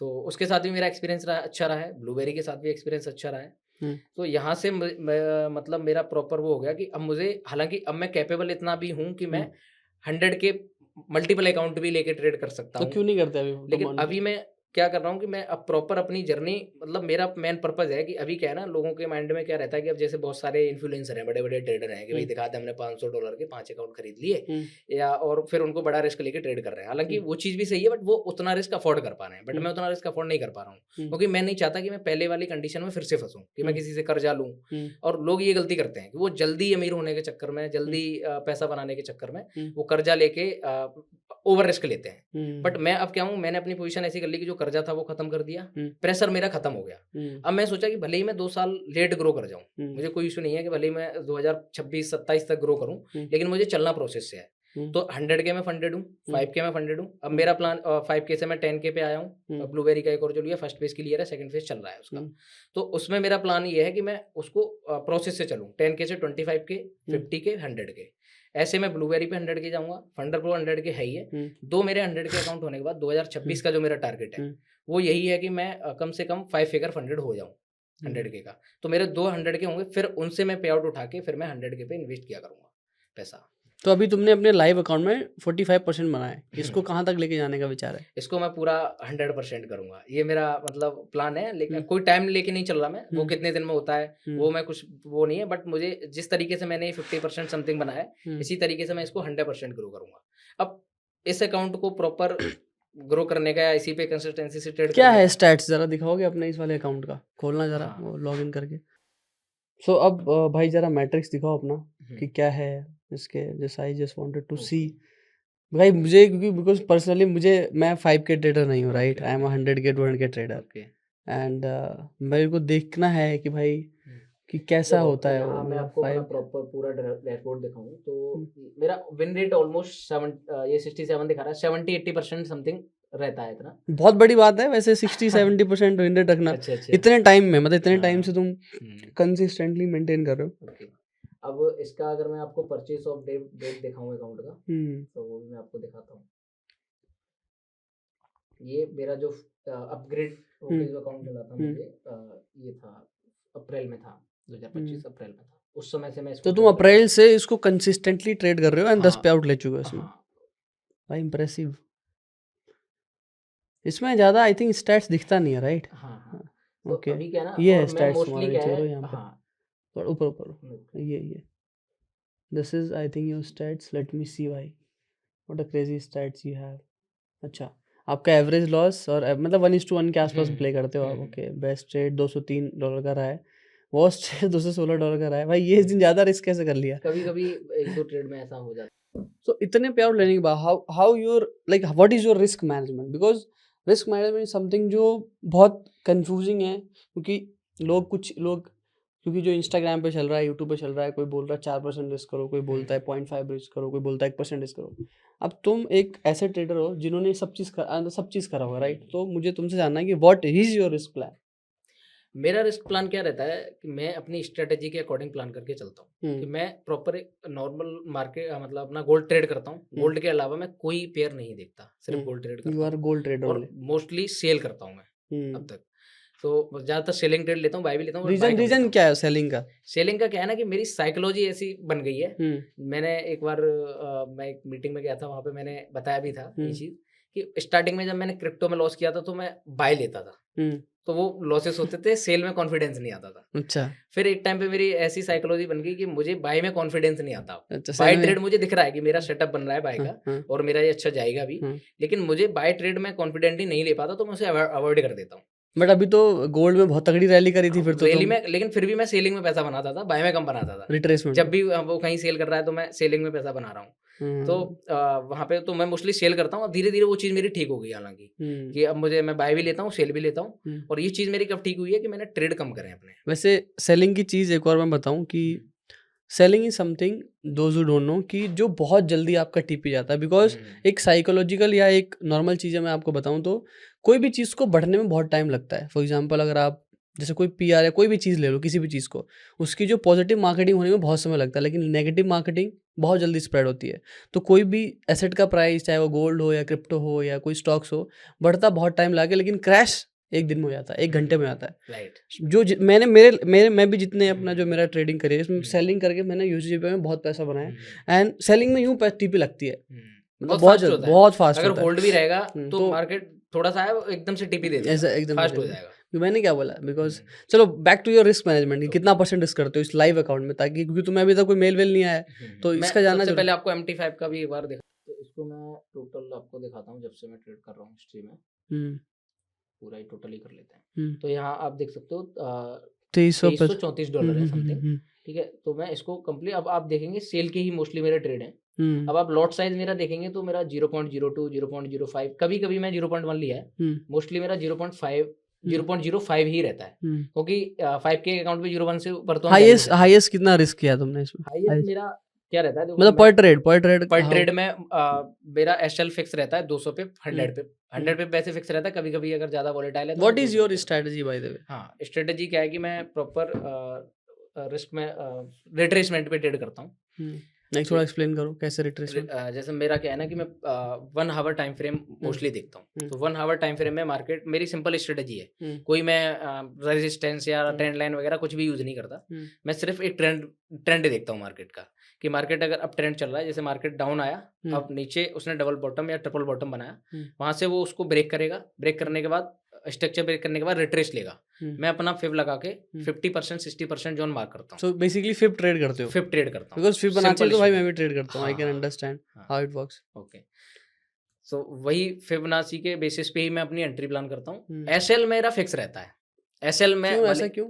तो उसके साथ भी मेरा एक्सपीरियंस अच्छा रहा है, ब्लूबेरी के साथ भी एक्सपीरियंस अच्छा रहा है। तो यहाँ से मतलब मेरा प्रॉपर वो हो गया कि अब मुझे, हालांकि अब मैं कैपेबल इतना भी हूँ कि मैं 100 के मल्टीपल अकाउंट भी लेके ट्रेड कर सकता तो हूँ। क्यों नहीं करते अभी? लेकिन अभी मैं क्या कर रहा हूँ कि मैं अब प्रॉपर अपनी जर्नी, मतलब मेरा मेन पर्पज है कि अभी क्या है ना, लोगों के माइंड में क्या रहता है कि अब जैसे बहुत सारे इन्फ्लुएंसर हैं, बड़े बड़े ट्रेडर हैं कि भाई दिखाते हमने $500 के 5 अकाउंट खरीद लिए, या और फिर उनको बड़ा रिस्क लेके ट्रेड कर रहे हैं। हालांकि वो चीज़ भी सही है, बट वो उतना रिस्क अफोर्ड कर पा रहे हैं, बट मैं उतना रिस्क अफोर्ड नहीं कर पा रहा हूँ, क्योंकि मैं नहीं चाहता कि मैं पहले वाली कंडीशन में फिर से फंसूँ कि मैं किसी से कर्जा लूँ। और लोग ये गलती करते हैं कि वो जल्दी अमीर होने के चक्कर में, जल्दी पैसा बनाने के चक्कर में वो कर्जा लेके ओवर रिस्क लेते हैं। बट मैं अब क्या हूँ, मैंने अपनी पोजीशन ऐसी कर ली कि जो कर्जा था वो खत्म कर दिया, प्रेशर मेरा खत्म हो गया। अब मैं सोचा कि भले ही मैं 2 साल लेट ग्रो कर जाऊँ, मुझे कोई इशू नहीं है कि भले ही मैं 2026-27 तक ग्रो करूँ, लेकिन मुझे चलना प्रोसेस से है। तो 100 के मैं फंडेड हूँ, 5 के मैं फंडेड हूँ। अब मेरा प्लान 5 के से मैं 10 के पे आया हूँ। ब्लूबेरी का एक और जो लिया, फर्स्ट फेज क्लियर है, सेकंड फेज चल रहा है उसका। तो उसमें मेरा प्लान ये है कि मैं उसको प्रोसेस से चलूँ, 10 के से 25 के, 50 के, 100 के, ऐसे मैं ब्लूबेरी पे 100 के जाऊंगा। फंडर प्रो 100 के है ही है। 2 मेरे 100 के अकाउंट होने के बाद 2026 का जो मेरा टारगेट है वो यही है कि मैं कम से कम 5 फिगर फंडेड हो जाऊं 100 के का। तो मेरे 2 100 के होंगे, फिर उनसे मैं पे आउट उठा के फिर मैं 100 के पे इन्वेस्ट किया करूंगा पैसा। तो अभी तुमने अपने लाइव अकाउंट में 45% बनाया है, इसको कहाँ तक लेके जाने का विचार है? इसको मैं पूरा 100% करूंगा, ये मेरा मतलब प्लान है। लेकिन कोई टाइम लेके नहीं चल रहा मैं, वो कितने दिन में होता है वो मैं कुछ वो नहीं है, बट मुझे जिस तरीके से मैंने 50% समथिंग बनाया है, इसी तरीके से मैं इसको 100% ग्रो करूंगा। अब इस अकाउंट को प्रॉपर ग्रो करने का या इसी पे कंसिस्टेंसी से ट्रेड क्या करने है का। स्टैट्स जरा दिखाओगे अपने इस वाले अकाउंट का? खोलना जरा हाँ। वो लॉगिन करके। सो अब भाई जरा मैट्रिक्स दिखाओ अपना कि क्या है इसके, जैसे आई जस्ट वांटेड टू सी भाई मुझे, क्योंकि बिकॉज पर्सनली मुझे, मैं 5 के ट्रेडर नहीं हूँ, राइट? आई एम 100 के 200 के ट्रेडर, एंड मेरे को देखना है कि भाई कि कैसा होता है वो, मैं मतलब आपको अपना 5। प्रॉपर पूरा डैशबोर्ड दिखाऊं तो मेरा विन रेट ऑलमोस्ट 67 दिखा रहा है, 70-80% समथिंग रहता है इतना। बहुत बड़ी बात है वैसे 60-70% विन रेट रखना अच्छा अच्छा। इतने टाइम में, मतलब इतने टाइम हाँ। से तुम कंसिस्टेंटली मेंटेन कर रहे हो। ओके। अब इसका अगर मैं आपको परचेज ऑफ डेट दिखाऊं अकाउंट का, तो वो भी मैं आपको दिखाता हूँ। ये मेरा जो अपग्रेड होके जो अकाउंट मिला था मुझे, ये था अप्रैल में था, 2025 अप्रैल में था। उस समय से मैं इसको तो तुम ट्रेड कर रहा अप्रैल हूँ। से इसको कंसिस्टेंटली ट्रेड कर रहे हो एंड 10 पे आउट ले चुके हो इसमें। हाँ। भाई इंप्रेसिव। इसमें ज़्यादा आई थिंक स्टैट्स दिखता नहीं है, राइट? हाँ हाँ। तो ओके, अभी क्या है ना, ये है और मैं स्टैट्स मोस्टली तुम्हारे, क्या नीचे है, करो यहाँ पे, हाँ और ऊपर ऊपर ये this is I think your stats, let me see भाई what a crazy stats you have. अच्छा, आपका एवरेज लॉस और मतलब 1:1 के आसपास प्ले करते हो आप। ओके, बेस्ट ट्रेड $203 का रहा है, वर्स्ट ट्रेड $216 का रहा है। भाई ये दिन ज़्यादा रिस्क कैसे कर लिया? कभी कभी 1-2 ट्रेड में ऐसा हो जाता है। तो इतने पे आउट लेने के बाद how your like what is your risk management? Because risk management is something जो बहुत कंफ्यूजिंग है, क्योंकि कुछ लोग क्योंकि जो इंस्टाग्राम पे चल रहा है, यूट्यूब पे चल रहा है, कोई बोल रहा है 4% रिस्क करो, कोई बोलता है 0.5 रिस्क करो, कोई बोलता है 1% रिस्क करो। अब तुम एक ऐसे ट्रेडर हो जिन्होंने सब चीज़ करा होगा, राइट? तो मुझे तुमसे जानना है कि what is your risk plan? मेरा रिस्क प्लान क्या रहता है कि मैं अपनी स्ट्रेटेजी के अकॉर्डिंग प्लान करके चलता हूँ कि हम्म। मैं प्रॉपर एक नॉर्मल मार्केट मतलब अपना गोल्ड ट्रेड करता हूँ। गोल्ड के अलावा मैं कोई पेयर नहीं देखता, सिर्फ गोल्ड ट्रेड यू करता आर हूँ गोल्ड ट्रेडर और ओनली। मोस्टली सेल करता हूँ मैं अब तक। तो ज़्यादातर सेलिंग ट्रेड लेता हूँ, बाय भी लेता हूँ, बट बाय रीजन कम लेता रीजन हूँ। क्या है सेलिंग का? सेलिंग का क्या है ना कि मेरी साइकोलॉजी ऐसी बन गई है। हम्म। मैंने एक बार मैं एक मीटिंग में गया था, वहाँ पे मैंने बताया भी था ये हम्म। चीज़ कि स्टार्टिंग में जब मैंने क्रिप्टो में लॉस किया था तो मैं बाय लेता था, हम्म। तो वो लॉसेस होते थे, सेल में कॉन्फिडेंस नहीं आता था। अच्छा। फिर एक टाइम पे मेरी ऐसी साइकोलॉजी बन गई कि मुझे बाय में कॉन्फिडेंस नहीं आता। अच्छा, बाय सेल में। ट्रेड मुझे दिख रहा है कि मेरा सेटअप बन रहा है बाय हाँ, का हाँ, और मेरा ये अच्छा जाएगा भी, हाँ। लेकिन मुझे बाय ट्रेड में कॉन्फिडेंटली नहीं ले पाता, तो मैं उसे अवॉइड कर देता हूँ। बट अभी तो गोल्ड में बहुत तगड़ी रैली करी थी फिर तो रैली तुम। में, लेकिन फिर भी मैं सेलिंग में पैसा बनाता था, बाय में कम बनाता था। रिट्रेसमेंट जब में। भी वो कहीं सेल कर रहा है तो मैं सेलिंग में पैसा बना रहा हूँ। तो हम्म। वहाँ पे तो मैं मोस्टली सेल करता हूँ। अब धीरे-धीरे वो चीज़ मेरी ठीक हो गई हालाँकि, हम्म। कि अब मैं बाय भी लेता हूँ, सेल भी लेता हूँ। हम्म। और ये चीज़ मेरी कब ठीक हुई है कि मैंने ट्रेड कम करे अपने। वैसे सेलिंग की चीज़ एक और मैं बताऊं कि selling is something those who don't know कि जो बहुत जल्दी आपका टीपी जाता है, बिकॉज एक साइकोलॉजिकल या एक नॉर्मल चीज़ है। मैं आपको बताऊं तो कोई भी चीज़ को बढ़ने में बहुत टाइम लगता है। फॉर एग्जांपल अगर आप जैसे कोई पीआर या कोई भी चीज़ ले लो, किसी भी चीज़ को, उसकी जो पॉजिटिव मार्केटिंग होने में बहुत समय लगता है, लेकिन नेगेटिव मार्केटिंग बहुत जल्दी स्प्रेड होती है। तो कोई भी एसेट का प्राइस, चाहे वो गोल्ड हो या क्रिप्टो हो या कोई स्टॉक्स हो, बढ़ता बहुत टाइम लगे, लेकिन क्रैश एक दिन में हो जाता है, 1 घंटे में हो जाता है। राइट। जो मैंने मेरे मेरे मैं भी जितने अपना जो मेरा ट्रेडिंग करियर इसमें सेलिंग करके मैंने यूसीबी में बहुत पैसा बनाया। एंड सेलिंग में यूं टीपी लगती है, मतलब बहुत फास्ट होता है। बहुत फास्ट अगर होता है। होल्ड भी रहेगा तो तो मार्केट थोड़ा-सा है, वो एकदम से टीपी दे देगा, ऐसा एकदम से फास्ट हो देखो जाएगा। कि मैंने क्या बोला, बिकॉज हुँ, चलो back to your risk management कि कितना ओके। परसेंट रिस्क करते हो इस लाइव अकाउंट में, ताकि क्योंकि तुम्हें अभी तक कोई मेल वेल नहीं आया है, तो मैं इसका जानना सबसे जरूर। पहले आपको एमटी5 का भी एक बार तो इसको मैं टोटल आपको दिखाता हूँ, जब से मैं ट्रेड कर रहा हूँ हिस्ट्री में, हम्म। पूरा ही टोटल ही कर लेते हैं। हम्म। तो यहाँ आप देख सकते हो $2334 $2334 है समथिंग, ठीक है? तो मैं इसको कंप्लीट, अब आप देखेंगे सेल के ही मोस्टली मेरे ट्रेड हैं। अब आप लॉट साइज़ मेरा देखेंगे तो मेरा 0.02, 0.05, कभी-कभी मैं 0.1 लिया है। मोस्टली मेरा 0.5, 0.05 ही रहता है, क्योंकि 5 के अकाउंट पे 0.1 से ऊपर तो हम जा ही नहीं हाईएस्ट सकते। हाईएस्ट कितना रिस्क किया तुमने इसमें? हाईएस्ट मेरा क्या रहता है, देखो मतलब मैं पर ट्रेड पर हाउ? ट्रेड में मेरा एसएल फिक्स रहता है 200 पे, 100 पे। 100 पे वैसे फिक्स रहता है, कभी-कभी अगर ज़्यादा वोलेटाइल है तो मैं व्हाट इज 200 पे योर करता हूँ। Strategy by the way? हाँ, स्ट्रैटेजी क्या है कि मैं प्रॉपर रिस्क में रिट्रेसमेंट पे ट्रेड करता हूँ। नेक्स्ट थोड़ा एक्सप्लेन करो कैसे रिट्रेसमेंट? जैसे मेरा क्या है ना कि मैं 1 हावर टाइम फ्रेम मोस्टली देखता हूँ। तो 1 हावर टाइम फ्रेम में मार्केट मेरी सिंपल स्ट्रैटेजी है। कोई मैं रेजिस्टेंस या ट्रेंड लाइन वगैरह कुछ भी यूज़ नहीं करता। मैं सिर्फ एक ट्रेंड देखता हूँ मार्केट का, कि मार्केट अगर अप ट्रेंड चल रहा है, जैसे मार्केट डाउन आया, अब नीचे उसने डबल बॉटम या ट्रिपल बॉटम बनाया, वहाँ से वो उसको ब्रेक करेगा। ब्रेक करने के बाद, स्ट्रक्चर ब्रेक करने के बाद रिट्रेस लेगा। मैं अपना फिब लगा के 50% 60% जोन मार्क करता हूँ। सो बेसिकली फिब ट्रेड करते हो? फिब ट्रेड करता हूँ, बिकॉज़ फिबोनाची सिंपल तो भाई मैं भी स्ट्रैटेजी। ट्रेड करता हूँ। आई हाँ, कैन हाँ, अंडरस्टैंड हाँ, हाउ इट वर्क्स। ओके। सो वही फिबोनाची के बेसिस पे ही मैं अपनी एंट्री प्लान करता हूँ। हुँ। एसएल मेरा फिक्स रहता है। एसएल में क्यों, भले ऐसा क्यों?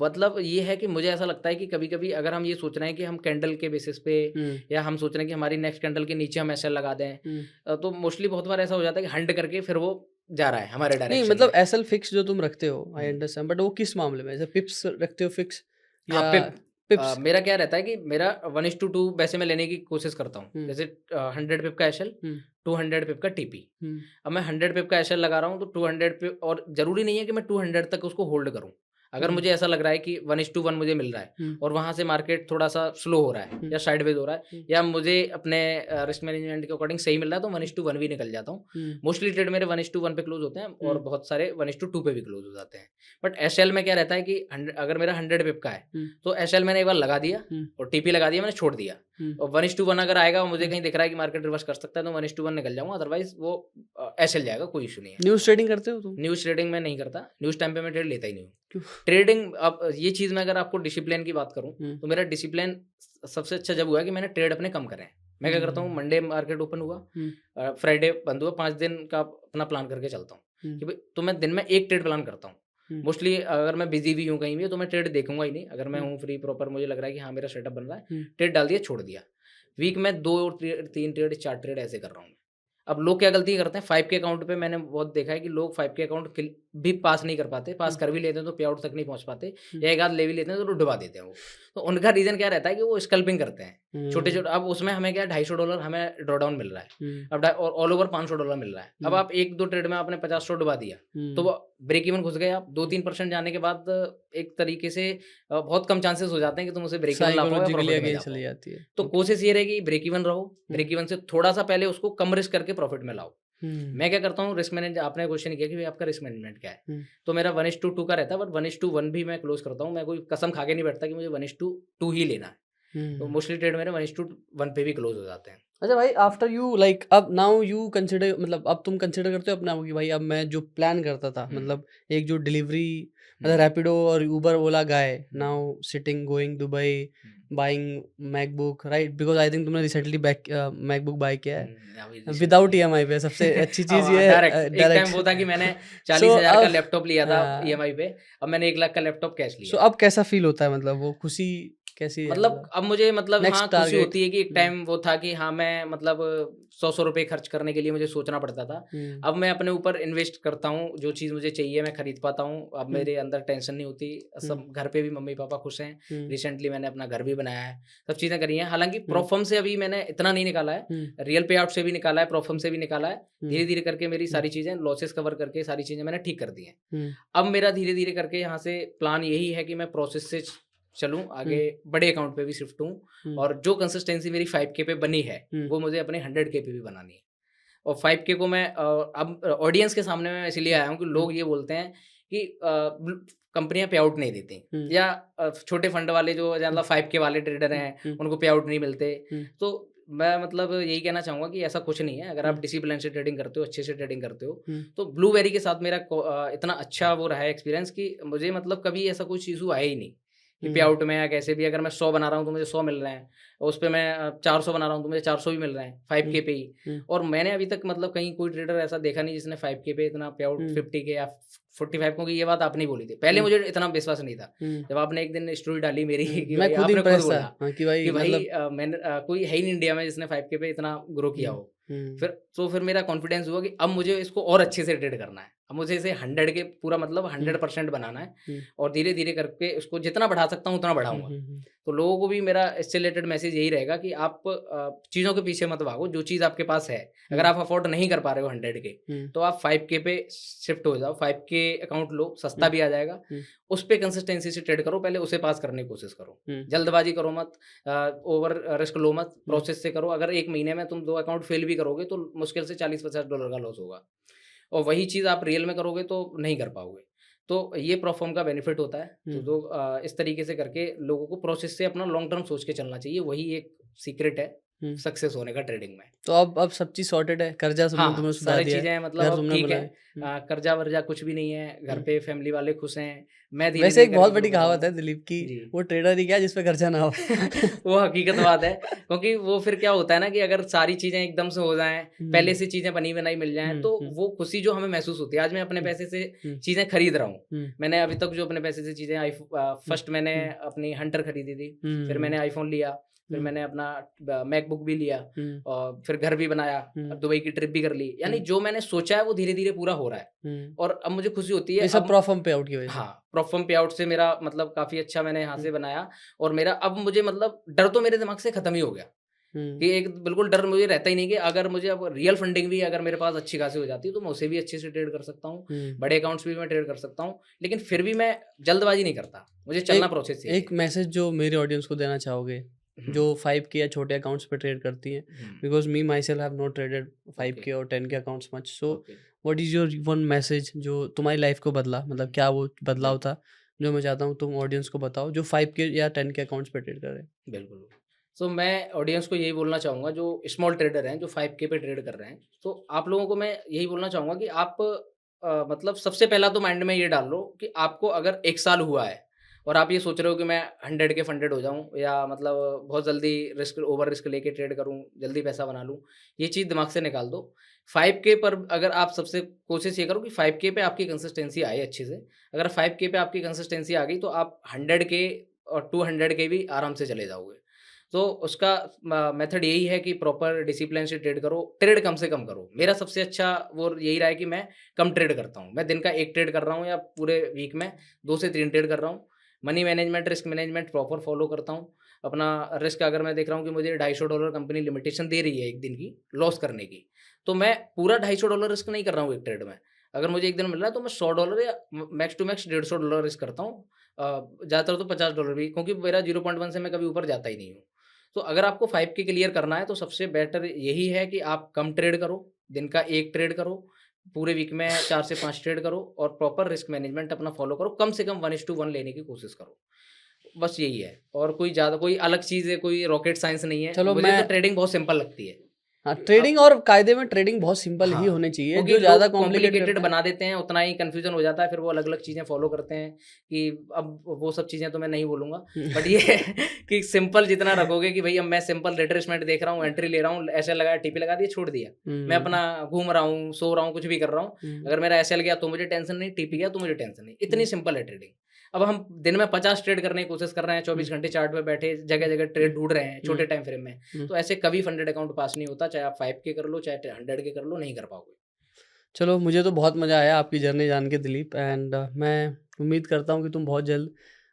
मतलब ये है कि मुझे ऐसा लगता है कि कभी-कभी अगर हम ये सोच रहे हैं कि हम कैंडल के बेसिस पे, हुँ। या हम सोच रहे हैं कि हमारी नेक्स्ट कैंडल के नीचे हम एसएल लगा दें, हुँ। तो मोस्टली बहुत बार ऐसा हो जाता है कि हंड करके फिर वो जा रहा है हमारे नहीं, डायरेक्शन मतलब में। एसएल फिक्स जो तुम रखते हो, आई हुँ। अंडरस्टैंड, बट वो किस मामले में? जैसे पिप्स रखते हो फिक्स हाँ, या पिप पिप्स? मेरा क्या रहता है कि मेरा 1:2 वैसे मैं लेने की कोशिश करता हूँ। हुँ। जैसे 100 पिप का एसएल, हुँ। 200 पिप का टीपी। हुँ। अब मैं 100 पिप का एसएल लगा रहा हूँ तो 200 पे, और ज़रूरी नहीं है कि मैं 200 तक उसको होल्ड करूँ। अगर हुँ। मुझे ऐसा लग रहा है कि 1:1 मुझे मिल रहा है हुँ। और वहाँ से मार्केट थोड़ा-सा स्लो हो रहा है हुँ। या साइडवेज़ हो रहा है, हुँ। या मुझे अपने रिस्क मैनेजमेंट के अकॉर्डिंग सही मिल रहा है, तो 1:1 भी निकल जाता हूँ। हुँ। मोस्टली ट्रेड मेरे 1:1 पे क्लोज़ होते हैं और हुँ। बहुत सारे 1:2 पे भी क्लोज़ हो जाते हैं। बट एसएल में क्या रहता है कि अगर मेरा 100 पिप का है, हुँ। तो एसएल मैंने एक बार लगा दिया हुँ। और टीपी लगा दिया, मैंने छोड़ दिया। हुँ। और 1:1 अगर आएगा और मुझे हुँ। कहीं दिख रहा है कि मार्केट रिवर्स कर सकता है, तो 1:1 निकल जाऊँगा, अदरवाइज़ वो एसएल जाएगा, कोई इश्यू नहीं है। न्यूज़ ट्रेडिंग करते हो तुम? न्यूज़ ट्रेडिंग मैं नहीं करता, न्यूज़ टाइम पे मैं ट्रेड लेता ही नहीं हूँ। क्यों? ट्रेडिंग, अब ये चीज़ में अगर आपको डिसिप्लिन की बात करूँ, हुँ। तो मेरा डिसिप्लिन सबसे अच्छा जब हुआ है कि मैंने ट्रेड अपने कम करे हैं। मैं क्या करता हूँ, हुँ। मंडे मार्केट ओपन हुआ, हुँ। फ्राइडे बंद हुआ, 5 दिन का अपना प्लान करके चलता हूँ हुँ। कि भई, तो मैं दिन में 1 ट्रेड प्लान करता हूँ। हुँ। मोस्टली अगर मैं बिज़ी भी हूँ कहीं भी, तो मैं ट्रेड देखूँगा ही नहीं। अगर मैं हुँ। हूँ फ्री प्रॉपर, मुझे लग रहा है कि हाँ, मेरा सेटअप बन रहा है, हुँ। ट्रेड डाल दिया, छोड़ दिया। वीक में 2 3 ट्रेड, 4 ट्रेड ऐसे कर रहा हूँ मैं। अब लोग क्या गलती करते हैं 5 के अकाउंट पे, मैंने बहुत देखा है कि लोग 5 के अकाउंट भी पास नहीं कर पाते, पास हुँ, कर भी लेते हैं तो पे आउट तक नहीं पहुँच पाते, हुँ, या एक आध ले भी लेते हैं तो डुबा देते हैं वो। तो उनका रीज़न क्या रहता है कि वो स्कैल्पिंग करते हैं। हुँ, छोटे-छोटे, अब उसमें हमें क्या है $250 हमें ड्रॉडाउन मिल रहा है। हुँ, अब और ऑल ओवर $500 मिल रहा है। अब हुँ, आप 1-2 ट्रेड में आपने 50-100 डुबा दिया, तो हुँ, वो ब्रेक इवन घुस गए आप। हुँ। 2-3% जाने के बाद एक तरीके से बहुत कम चांसेस हो जाते हैं कि तुम उसे ब्रेक इवन ला पाओ या साइकोलॉजिकली प्रॉफिट में जा अगेंस्ट चली पाओ। जाती है। तो ओके। कोशिश ये रहेगी ब्रेक इवन रहो, हुँ, ब्रेक इवन से थोड़ा-सा पहले उसको कम रिस्क करके प्रॉफिट में लाओ। हुँ, मैं क्या करता हूँ, रिस्क मैनेज आपने क्वेश्चन किया कि भाई आपका रिस्क मैनेजमेंट क्या है? हुँ, तो मेरा 1:2 का रहता है, बट 1:1 भी मैं क्लोज़ करता हूँ। मैं कोई कसम खा के नहीं बैठता कि मुझे 1:2 ही लेना है। तो हुँ। मोस्टली ट्रेड मेरे 1:1 पे भी क्लोज़ हो जाते हैं। अच्छा भाई, आफ्टर यू लाइक अब नाउ यू कंसिडर, मतलब अब तुम कंसिडर करते हो अपने आप को कि भाई अब मैं जो प्लान करता था, हुँ, मतलब एक जो डिलीवरी, मतलब हुँ, रैपिडो और उबर ओला गाय, हुँ, नाउ सिटिंग गोइंग दुबई, हुँ, buying MacBook, right? Because I think तुमने रिसेंटली मैकबुक बाय किया है अभी विदाउट रिसेंटली। ईएमआई पे। सबसे अच्छी अब चीज़ ये डायरेक्ट है एक टाइम डायरेक्ट। वो था कि मैंने सो 40,000 का अब लैपटॉप लिया था हाँ, ईएमआई पे, अब मैंने 1 लाख का लैपटॉप कैश लिया सो है। अब कैसा फील होता है, मतलब वो खुशी कैसी है, मतलब मतलब अब मुझे मतलब हाँ, नेक्स्ट खुशी टारगेट? होती है कि एक हुँ, टाइम वो था कि हाँ, मैं मतलब 100-100 रुपए खर्च करने के लिए मुझे सोचना पड़ता था। हुँ, अब मैं अपने ऊपर इन्वेस्ट करता हूँ, जो चीज़ मुझे चाहिए मैं खरीद पाता हूँ। अब हुँ, मेरे अंदर टेंशन नहीं होती, हुँ, सब घर पे भी मम्मी-पापा खुश हैं। हुँ, रिसेंटली मैंने अपना घर भी बनाया है, सब चीज़ें करी हैं। हालाँकि हुँ, प्रॉफ़र्म से अभी मैंने इतना नहीं निकाला है, हुँ, रियल पे आउट से भी निकाला है, प्रॉफ़र्म से भी निकाला है। हुँ, धीरे-धीरे करके मेरी हुँ, सारी चीज़ें लॉसेस कवर करके सारी चीज़ें मैंने ठीक कर दी हैं। हुँ, अब मेरा धीरे-धीरे करके यहाँ से प्लान यही है कि मैं प्रोसेस से चलूँ, आगे हुँ, बड़े अकाउंट पे भी शिफ्ट हूँ, हुँ, और जो कंसिस्टेंसी मेरी 5 के पे बनी है, हुँ, वो मुझे अपने 100 के पे भी बनानी है। और 5 के को मैं अब ऑडियंस के सामने मैं इसलिए हुँ, आया हूँ कि हुँ, लोग ये बोलते हैं कि कंपनियाँ पे आउट नहीं देती, हुँ, या छोटे फंड वाले जो हुँ, मतलब 5 के वाले ट्रेडर हुँ, हैं, हुँ, उनको पे आउट नहीं मिलते। हुँ, तो मैं मतलब यही कहना चाहूँगा कि ऐसा कुछ नहीं है। अगर हुँ, आप डिसिप्लिन से ट्रेडिंग करते हो, अच्छे से ट्रेडिंग करते हो, हुँ, तो ब्लूबेरी के साथ मेरा इतना अच्छा वो रहा है एक्सपीरियंस कि मुझे मतलब कभी ऐसा कुछ इश्यू आया ही नहीं, कि पे हुँ, आउट में या कैसे भी। अगर मैं 100 बना रहा हूँ, तो मुझे 100 मिल रहे हैं, और उस पे मैं 400 बना रहा हूँ, तो मुझे 400 भी मिल रहे हैं, 5 हुँ, के पे ही। हुँ, और मैंने अभी तक मतलब कहीं कोई ट्रेडर ऐसा देखा नहीं जिसने 5 के पे इतना पे आउट, हुँ, 50 के या 45, क्योंकि ये बात आपने ही बोली थी। पहले हुँ, मुझे इतना विश्वास नहीं था। हुँ, जब आपने एक दिन स्टोरी डाली मेरी हुँ, कि मैं भाई खुद आपने खुद इम्प्रेस था, बोला हाँ, कि भाई कि भाई मतलब मैंने कोई है ही नहीं इंडिया में जिसने 5 के पे इतना ग्रो किया हुँ, हो। हुँ, फिर मेरा कॉन्फिडेंस हुआ कि अब मुझे इसको और अच्छे से ट्रेड करना है। अब मुझे इसे 100 के पूरा मतलब हुँ, 100% बनाना है, हुँ, और धीरे-धीरे करके उसको जितना बढ़ा सकता हूँ उतना हुँ, बढ़ाऊँगा। हुँ, हुँ, तो लोगों को भी मेरा इससे रिलेटेड मैसेज यही रहेगा कि आप चीज़ों के पीछे मत भागो, जो चीज़ आपके पास है। अगर हुँ, आप अफ़ोर्ड नहीं कर पा रहे हो 100 के, हुँ, तो आप 5 के पे शिफ्ट हो जाओ, 5 के अकाउंट लो, सस्ता हुँ, भी आ जाएगा। हुँ, उस पे कंसिस्टेंसी से ट्रेड करो, पहले उसे पास करने की कोशिश करो। हुँ, जल्दबाज़ी करो मत, ओवर रिस्क लो मत, हुँ, प्रोसेस से करो। अगर 1 महीने में तुम 2 अकाउंट फेल भी करोगे, तो मुश्किल से $40-50 का लॉस होगा, और वही चीज़ आप रियल में करोगे तो नहीं कर पाओगे। तो ये प्रोफ़र्म का बेनिफिट होता है। हुँ, तो इस तरीके से करके लोगों को प्रोसेस से अपना लॉन्ग टर्म सोच के चलना चाहिए। वही एक सीक्रेट है हुँ। सक्सेस होने का ट्रेडिंग में। तो अब सब चीज़ सॉर्टेड है, कर्जा तुमने हाँ, तुम्हें सुधा सारी दिया है, चीज़ें मतलब घर अब तुमने ठीक है। बनाए। हुँ, कर्जा-वर्जा कुछ भी नहीं है, घर हुँ। पे फैमिली वाले खुश हैं। मैं वैसे धीरे-धीरे एक करके बहुत ग्रो बड़ी कर रहा कहावत है हूँ। दिलीप की, जी। वो ट्रेडर ही क्या जिस पे खर्चा ना हो। वो हकीकत बात है, क्योंकि वो फिर क्या होता है ना कि अगर सारी चीज़ें एकदम से हो जाएँ, पहले हुँ, से चीज़ें बनी-बनाई मिल जाएँ, हुँ, तो हुँ, वो खुशी जो हमें महसूस होती है, आज मैं अपने हुँ, पैसे से हुँ, चीज़ें खरीद रहा हूँ। हुँ, मैंने अभी तक जो अपने पैसे से चीज़ें हुँ, फर्स्ट मैंने हुँ, अपनी हंटर खरीदी थी, फिर हुँ, मैंने आईफ़ोन लिया, फिर हुँ, मैंने अपना मैकबुक भी लिया, हुँ, और फिर घर भी बनाया, हुँ, दुबई की ट्रिप भी कर ली। यानी हुँ, जो मैंने सोचा है वो धीरे-धीरे पूरा हो रहा है, हुँ। और अब मुझे खुशी होती है ये सब अब। प्रॉफ़र्म पे आउट की वजह से। हाँ, प्रोफ़र्म पे आउट से मेरा मतलब काफ़ी अच्छा मैंने यहाँ हुँ, से बनाया, और मेरा अब मुझे मतलब डर तो मेरे दिमाग से खत्म ही हो गया, हुँ, कि एक बिल्कुल डर मुझे रहता ही नहीं कि अगर मुझे अब रियल फंडिंग भी अगर मेरे पास अच्छी खासी हो जाती है, तो मैं उसे भी अच्छे से ट्रेड कर सकता हूँ। हुँ। बड़े अकाउंट्स भी मैं ट्रेड कर सकता हूँ, लेकिन फिर भी मैं जल्दबाज़ी नहीं करता, मुझे चलना एक प्रोसेस से ही एक है। मैसेज जो मेरे ऑडियंस को देना चाहोगे, हुँ, जो 5 के या छोटे अकाउंट्स पे ट्रेड करती हैं? हुँ, because me myself have not traded 5 okay, के और 10 के accounts much. So okay. What is your one message जो तुम्हारी लाइफ़ को बदला? मतलब हुँ, क्या वो बदलाव बिल्कुल, था, जो मैं चाहता हूँ तुम ऑडियंस को बताओ, जो 5 के या 10 के अकाउंट्स पे ट्रेड कर रहे हैं? बिल्कुल। सो मैं ऑडियंस को यही बोलना चाहूँगा जो स्मॉल ट्रेडर हैं, जो 5 के पे ट्रेड कर रहे हैं, तो आप लोगों को मैं यही बोलना चाहूँगा कि आप मतलब सबसे पहला तो माइंड में ये डाल लो कि आपको अगर 1 साल हुआ है, और आप ये सोच रहे हो कि मैं 100 के फंडेड हो जाऊँ, या मतलब बहुत जल्दी ओवर रिस्क लेके ट्रेड करूँ, जल्दी पैसा बना लूँ, ये चीज़ दिमाग से निकाल दो। 5 के पर अगर आप सबसे कोशिश ये करो कि 5 के पे आपकी कंसिस्टेंसी आए अच्छे से। अगर 5 के पे आपकी कंसिस्टेंसी आ गई, तो आप 100 के और 200 के भी आराम से चले जाओगे। तो उसका मेथड यही है कि प्रॉपर डिसिप्लिन से ट्रेड करो, ट्रेड कम से कम करो। मेरा सबसे अच्छा वो यही रहा है कि मैं कम ट्रेड करता हूँ। मैं दिन का 1 ट्रेड कर रहा हूँ या पूरे वीक में 2 से 3 ट्रेड कर रहा हूँ। Money management, risk management proper follow करता हूँ। अपना रिस्क अगर मैं देख रहा हूँ कि मुझे $250 कंपनी लिमिटेशन दे रही है 1 दिन की लॉस करने की, तो मैं पूरा $250 रिस्क नहीं कर रहा हूँ 1 ट्रेड में। अगर मुझे 1 दिन मिल रहा है तो मैं $100 या मैक्स टू मैक्स $150 रिस्क करता हूँ। ज़्यादातर तो $50 भी, क्योंकि मेरा 0.1 से मैं कभी ऊपर जाता ही नहीं हूँ। तो अगर आपको 5 के क्लियर करना है तो सबसे बेटर यही है कि आप कम ट्रेड करो, दिन का 1 ट्रेड करो, पूरे वीक में 4 से 5 ट्रेड करो और प्रॉपर रिस्क मैनेजमेंट अपना फॉलो करो। कम से कम 1:1 लेने की कोशिश करो। बस यही है, और कोई ज़्यादा कोई अलग चीज़ है, कोई रॉकेट साइंस नहीं है। चलो मुझे मैं तो ट्रेडिंग बहुत सिंपल लगती है। हाँ, अब ट्रेडिंग और कायदे में ट्रेडिंग बहुत सिंपल ही हाँ, होनी चाहिए, क्योंकि जो ज़्यादा लोग कॉम्प्लिकेट कॉम्प्लिकेटेड करते हैं बना देते हैं, उतना ही कन्फ्यूज़न हो जाता है, फिर वो अलग-अलग चीज़ें फ़ॉलो करते हैं कि अब वो सब चीज़ें तो मैं नहीं बोलूँगा। बट ये है कि सिंपल जितना रखोगे कि भई अब मैं सिंपल रिट्रेसमेंट देख रहा हूँ, एंट्री ले रहा हूँ, ऐसे लगाया, टीपी लगा दिया, छोड़ दिया। मैं हुँ, अपना घूम रहा हूँ, सो रहा हूँ, कुछ भी कर रहा हूँ। हुँ, अगर मेरा एसएल गया तो मुझे टेंशन नहीं, टीपी गया तो मुझे टेंशन नहीं। इतनी हुँ, सिंपल है ट्रेडिंग। अब हम दिन में 50 ट्रेड करने की कोशिश कर रहे हैं, हुँ, 24 घंटे चार्ट पे बैठे, जगह-जगह हुँ, ट्रेड ढूँढ रहे हैं, हुँ, छोटे टाइम फ्रेम में। हुँ। तो ऐसे कभी फंडेड अकाउंट पास नहीं होता, चाहे आप 5 के कर लो, चाहे 100 के कर लो, नहीं कर पाओगे। चलो, मुझे तो बहुत मज़ा आया आपकी जर्नी जान के दिलीप, एंड मैं उम्मीद करता हूँ कि तुम बहुत जल्द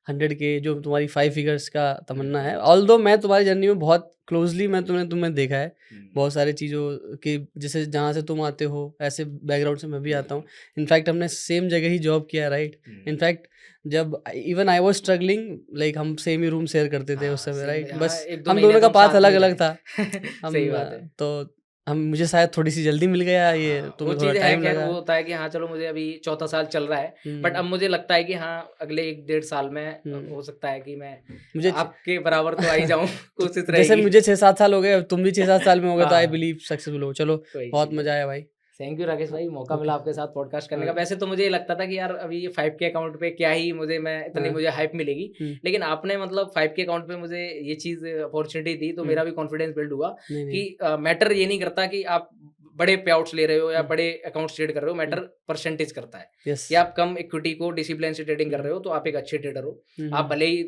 100 के जो तुम्हारी 5 फिगर्स का तमन्ना हुँ, है, ऑल्दो मैं तुम्हारी जर्नी में बहुत क्लोज़ली मैं तुम्हें देखा है, हुँ, बहुत सारी चीज़ों की, जैसे जहाँ से तुम आते हो, ऐसे बैकग्राउंड से मैं भी आता हूँ। बिल्कुल। इनफैक्ट हमने सेम जगह ही जॉब किया, राइट? हुँ। इनफैक्ट जब even I was struggling, like हम सेम ही रूम शेयर करते थे उस हाँ, समय, सेम राइट? हाँ, बस 1-2 हम महीने दोनों तो का हम पाथ साथ में ही अलग-अलग रहे। था। सही हम बात है। हम मुझे शायद थोड़ी-सी जल्दी मिल गया, ये हाँ, वो तुम्हें थोड़ा चीज़ है, टाइम ख़ैर लगा। वो होता है कि हाँ, चलो मुझे अभी चौथा साल चल रहा है, बट अब हुँ, मुझे लगता है कि हाँ, अगले 1 डेढ़ साल में हुँ। हो सकता है कि मैं मुझे छ आपके बराबर तो आ ही जाऊँ, तो कोशिश जैसे रहेगी। मुझे 6-7 साल हो गए, अब तुम भी 6-7 साल में हो गए, तो आई हाँ, बिलीव सक्सेसफुल हो। चलो, वही बहुत चीज़ है। मज़ा आया भाई। थैंक यू राकेश भाई, मौका ओके। मिला आपके साथ पॉडकास्ट करने का। हाँ, वैसे तो मुझे ये लगता था कि यार अभी ये 5 के अकाउंट पे क्या ही मैं इतनी हाँ। मुझे हाइप मिलेगी। हुँ, लेकिन आपने मतलब 5 के अकाउंट पे मुझे ये चीज़ अपॉर्च्युनिटी दी, तो हुँ। मेरा भी कॉन्फिडेंस बिल्ड हुआ नहीं, नहीं। कि मैटर ये नहीं करता कि आप बड़े पे-आउट्स ले रहे हो या हुँ, बड़े अकाउंट्स ट्रेड कर रहे हो, हुँ। मैटर परसेंटेज करता है। यस। कि आप कम इक्विटी को डिसिप्लिन से ट्रेडिंग कर हुँ, रहे हो, तो आप एक अच्छे ट्रेडर हो। हुँ, आप हुँ, भले ही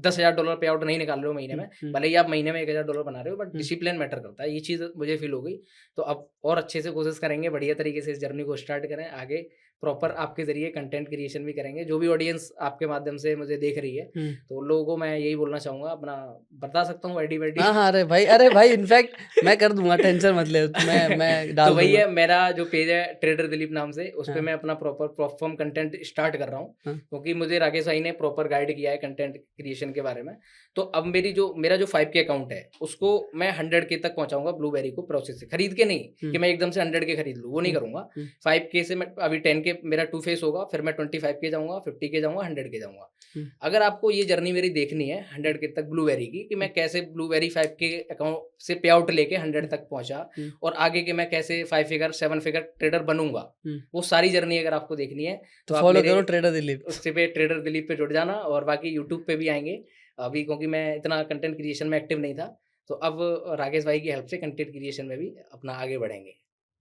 $10,000 पे-आउट नहीं निकाल रहे हो महीने हुँ, में, हुँ, भले ही आप महीने में $1,000 बना रहे हो, बट हुँ। डिसिप्लिन मैटर करता है। ये चीज़ मुझे फ़ील हो गई। तो अब और अच्छे से कोशिश करेंगे, बढ़िया तरीके से इस जर्नी को स्टार्ट करें, आगे प्रॉपर आपके ज़रिए कंटेंट क्रिएशन भी करेंगे। जो भी ऑडियंस आपके माध्यम से मुझे देख रही है, हुँ। तो उन लोगों को मैं यही बोलना चाहूँगा, अपना बता सकता हूँ आईडी-वाईडी? हाँ, हाँ, अरे भाई इनफैक्ट मैं कर दूँगा, टेंशन मत ले, मैं तो डाल वही दूँगा। है, मेरा जो पेज है ट्रेडर दिलीप नाम से, उस पे हाँ, मैं अपना प्रॉपर प्लेटफ़ॉर्म कंटेंट स्टार्ट कर रहा हूँ, हाँ। क्योंकि मुझे राकेश भाई ने प्रॉपर गाइड किया है कंटेंट क्रिएशन के बारे में। तो अब मेरा जो 5 के अकाउंट है, उसको मैं 100 के तक पहुँचाऊँगा ब्लूबेरी को प्रोसेस से, खरीद के नहीं हुँ, कि मैं एकदम से 100 के खरीद लूँ, वो नहीं हुँ, करूँगा। हुँ, 5 के से मैं अभी 10 के मेरा 2 फेज़ होगा, फिर मैं 25 के जाऊँगा, 50 के जाऊँगा, 100 के जाऊँगा। हुँ, अगर आपको ये जर्नी मेरी देखनी है 100 के तक ब्लूबेरी की, कि हुँ, मैं कैसे ब्लूबेरी 5 के अकाउंट से पे आउट लेके 100 हुँ, तक पहुँचा हुँ, और आगे के मैं कैसे 5 फिगर 7 फिगर ट्रेडर बनूँगा, हुँ। वो सारी जर्नी अगर आपको देखनी है, तो तो आप फ़ॉलो मेरे करो ट्रेडर दिलीप। उससे पे ट्रेडर दिलीप पे जुड़ जाना, और बाकी यूट्यूब पे भी आएँगे। अभी क्योंकि मैं इतना कंटेंट क्रिएशन में एक्टिव नहीं था, तो अब राकेश भाई की हेल्प से कंटेंट क्रिएशन में भी अपना आगे बढ़ेंगे।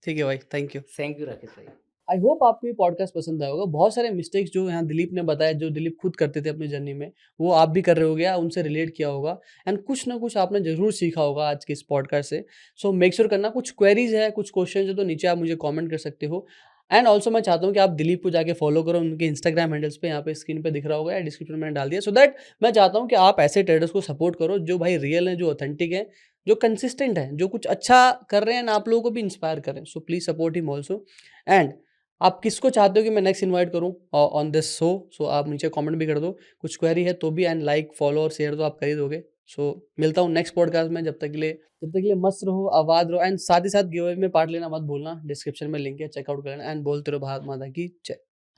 ठीक है भाई, thank you. Thank you Rakesh भाई। आई होप आपको ये पॉडकास्ट पसंद आया होगा। बहुत सारे मिस्टेक्स जो यहाँ दिलीप ने बताया, जो दिलीप खुद करते थे अपनी जर्नी में, वो आप भी कर रहे होगे या उनसे रिलेट किया होगा, एंड कुछ ना कुछ आपने ज़रूर सीखा होगा आज के इस पॉडकास्ट से। सो मेक श्योर करना, कुछ क्वेरीज़ है, कुछ क्वेश्चन है, तो नीचे आप मुझे कमेंट कर सकते हो। एंड ऑल्सो मैं चाहता हूँ कि आप दिलीप को जाके फॉलो करो, उनके इंस्टाग्राम हैंडल्स पे यहाँ पे स्क्रीन पे दिख रहा होगा या डिस्क्रिप्शन में मैंने डाल दिया, सो दैट मैं चाहता हूँ कि आप ऐसे ट्रेडर्स को सपोर्ट करो जो भाई रियल हैं, जो ऑथेंटिक हैं, जो कंसिस्टेंट हैं, जो कुछ अच्छा कर रहे हैं एंड आप लोगों को भी इंस्पायर करें। So please support him also. And आप किसको चाहते हो कि मैं नेक्स्ट इनवाइट करूँ ऑन दिस शो? सो आप नीचे कमेंट भी कर दो। कुछ क्वेरी है तो भी, एंड लाइक, फॉलो और शेयर तो आप कर ही दोगे। सो मिलता हूँ नेक्स्ट पॉडकास्ट में। जब तक के लिए मस्त रहो, आबाद रहो, एंड साथ ही साथ गिव अवे में पार्ट लेना मत भूलना। डिस्क्रिप्शन में लिंक है, चेकआउट कर लेना, एंड बोलते रहो भारत माता की जय।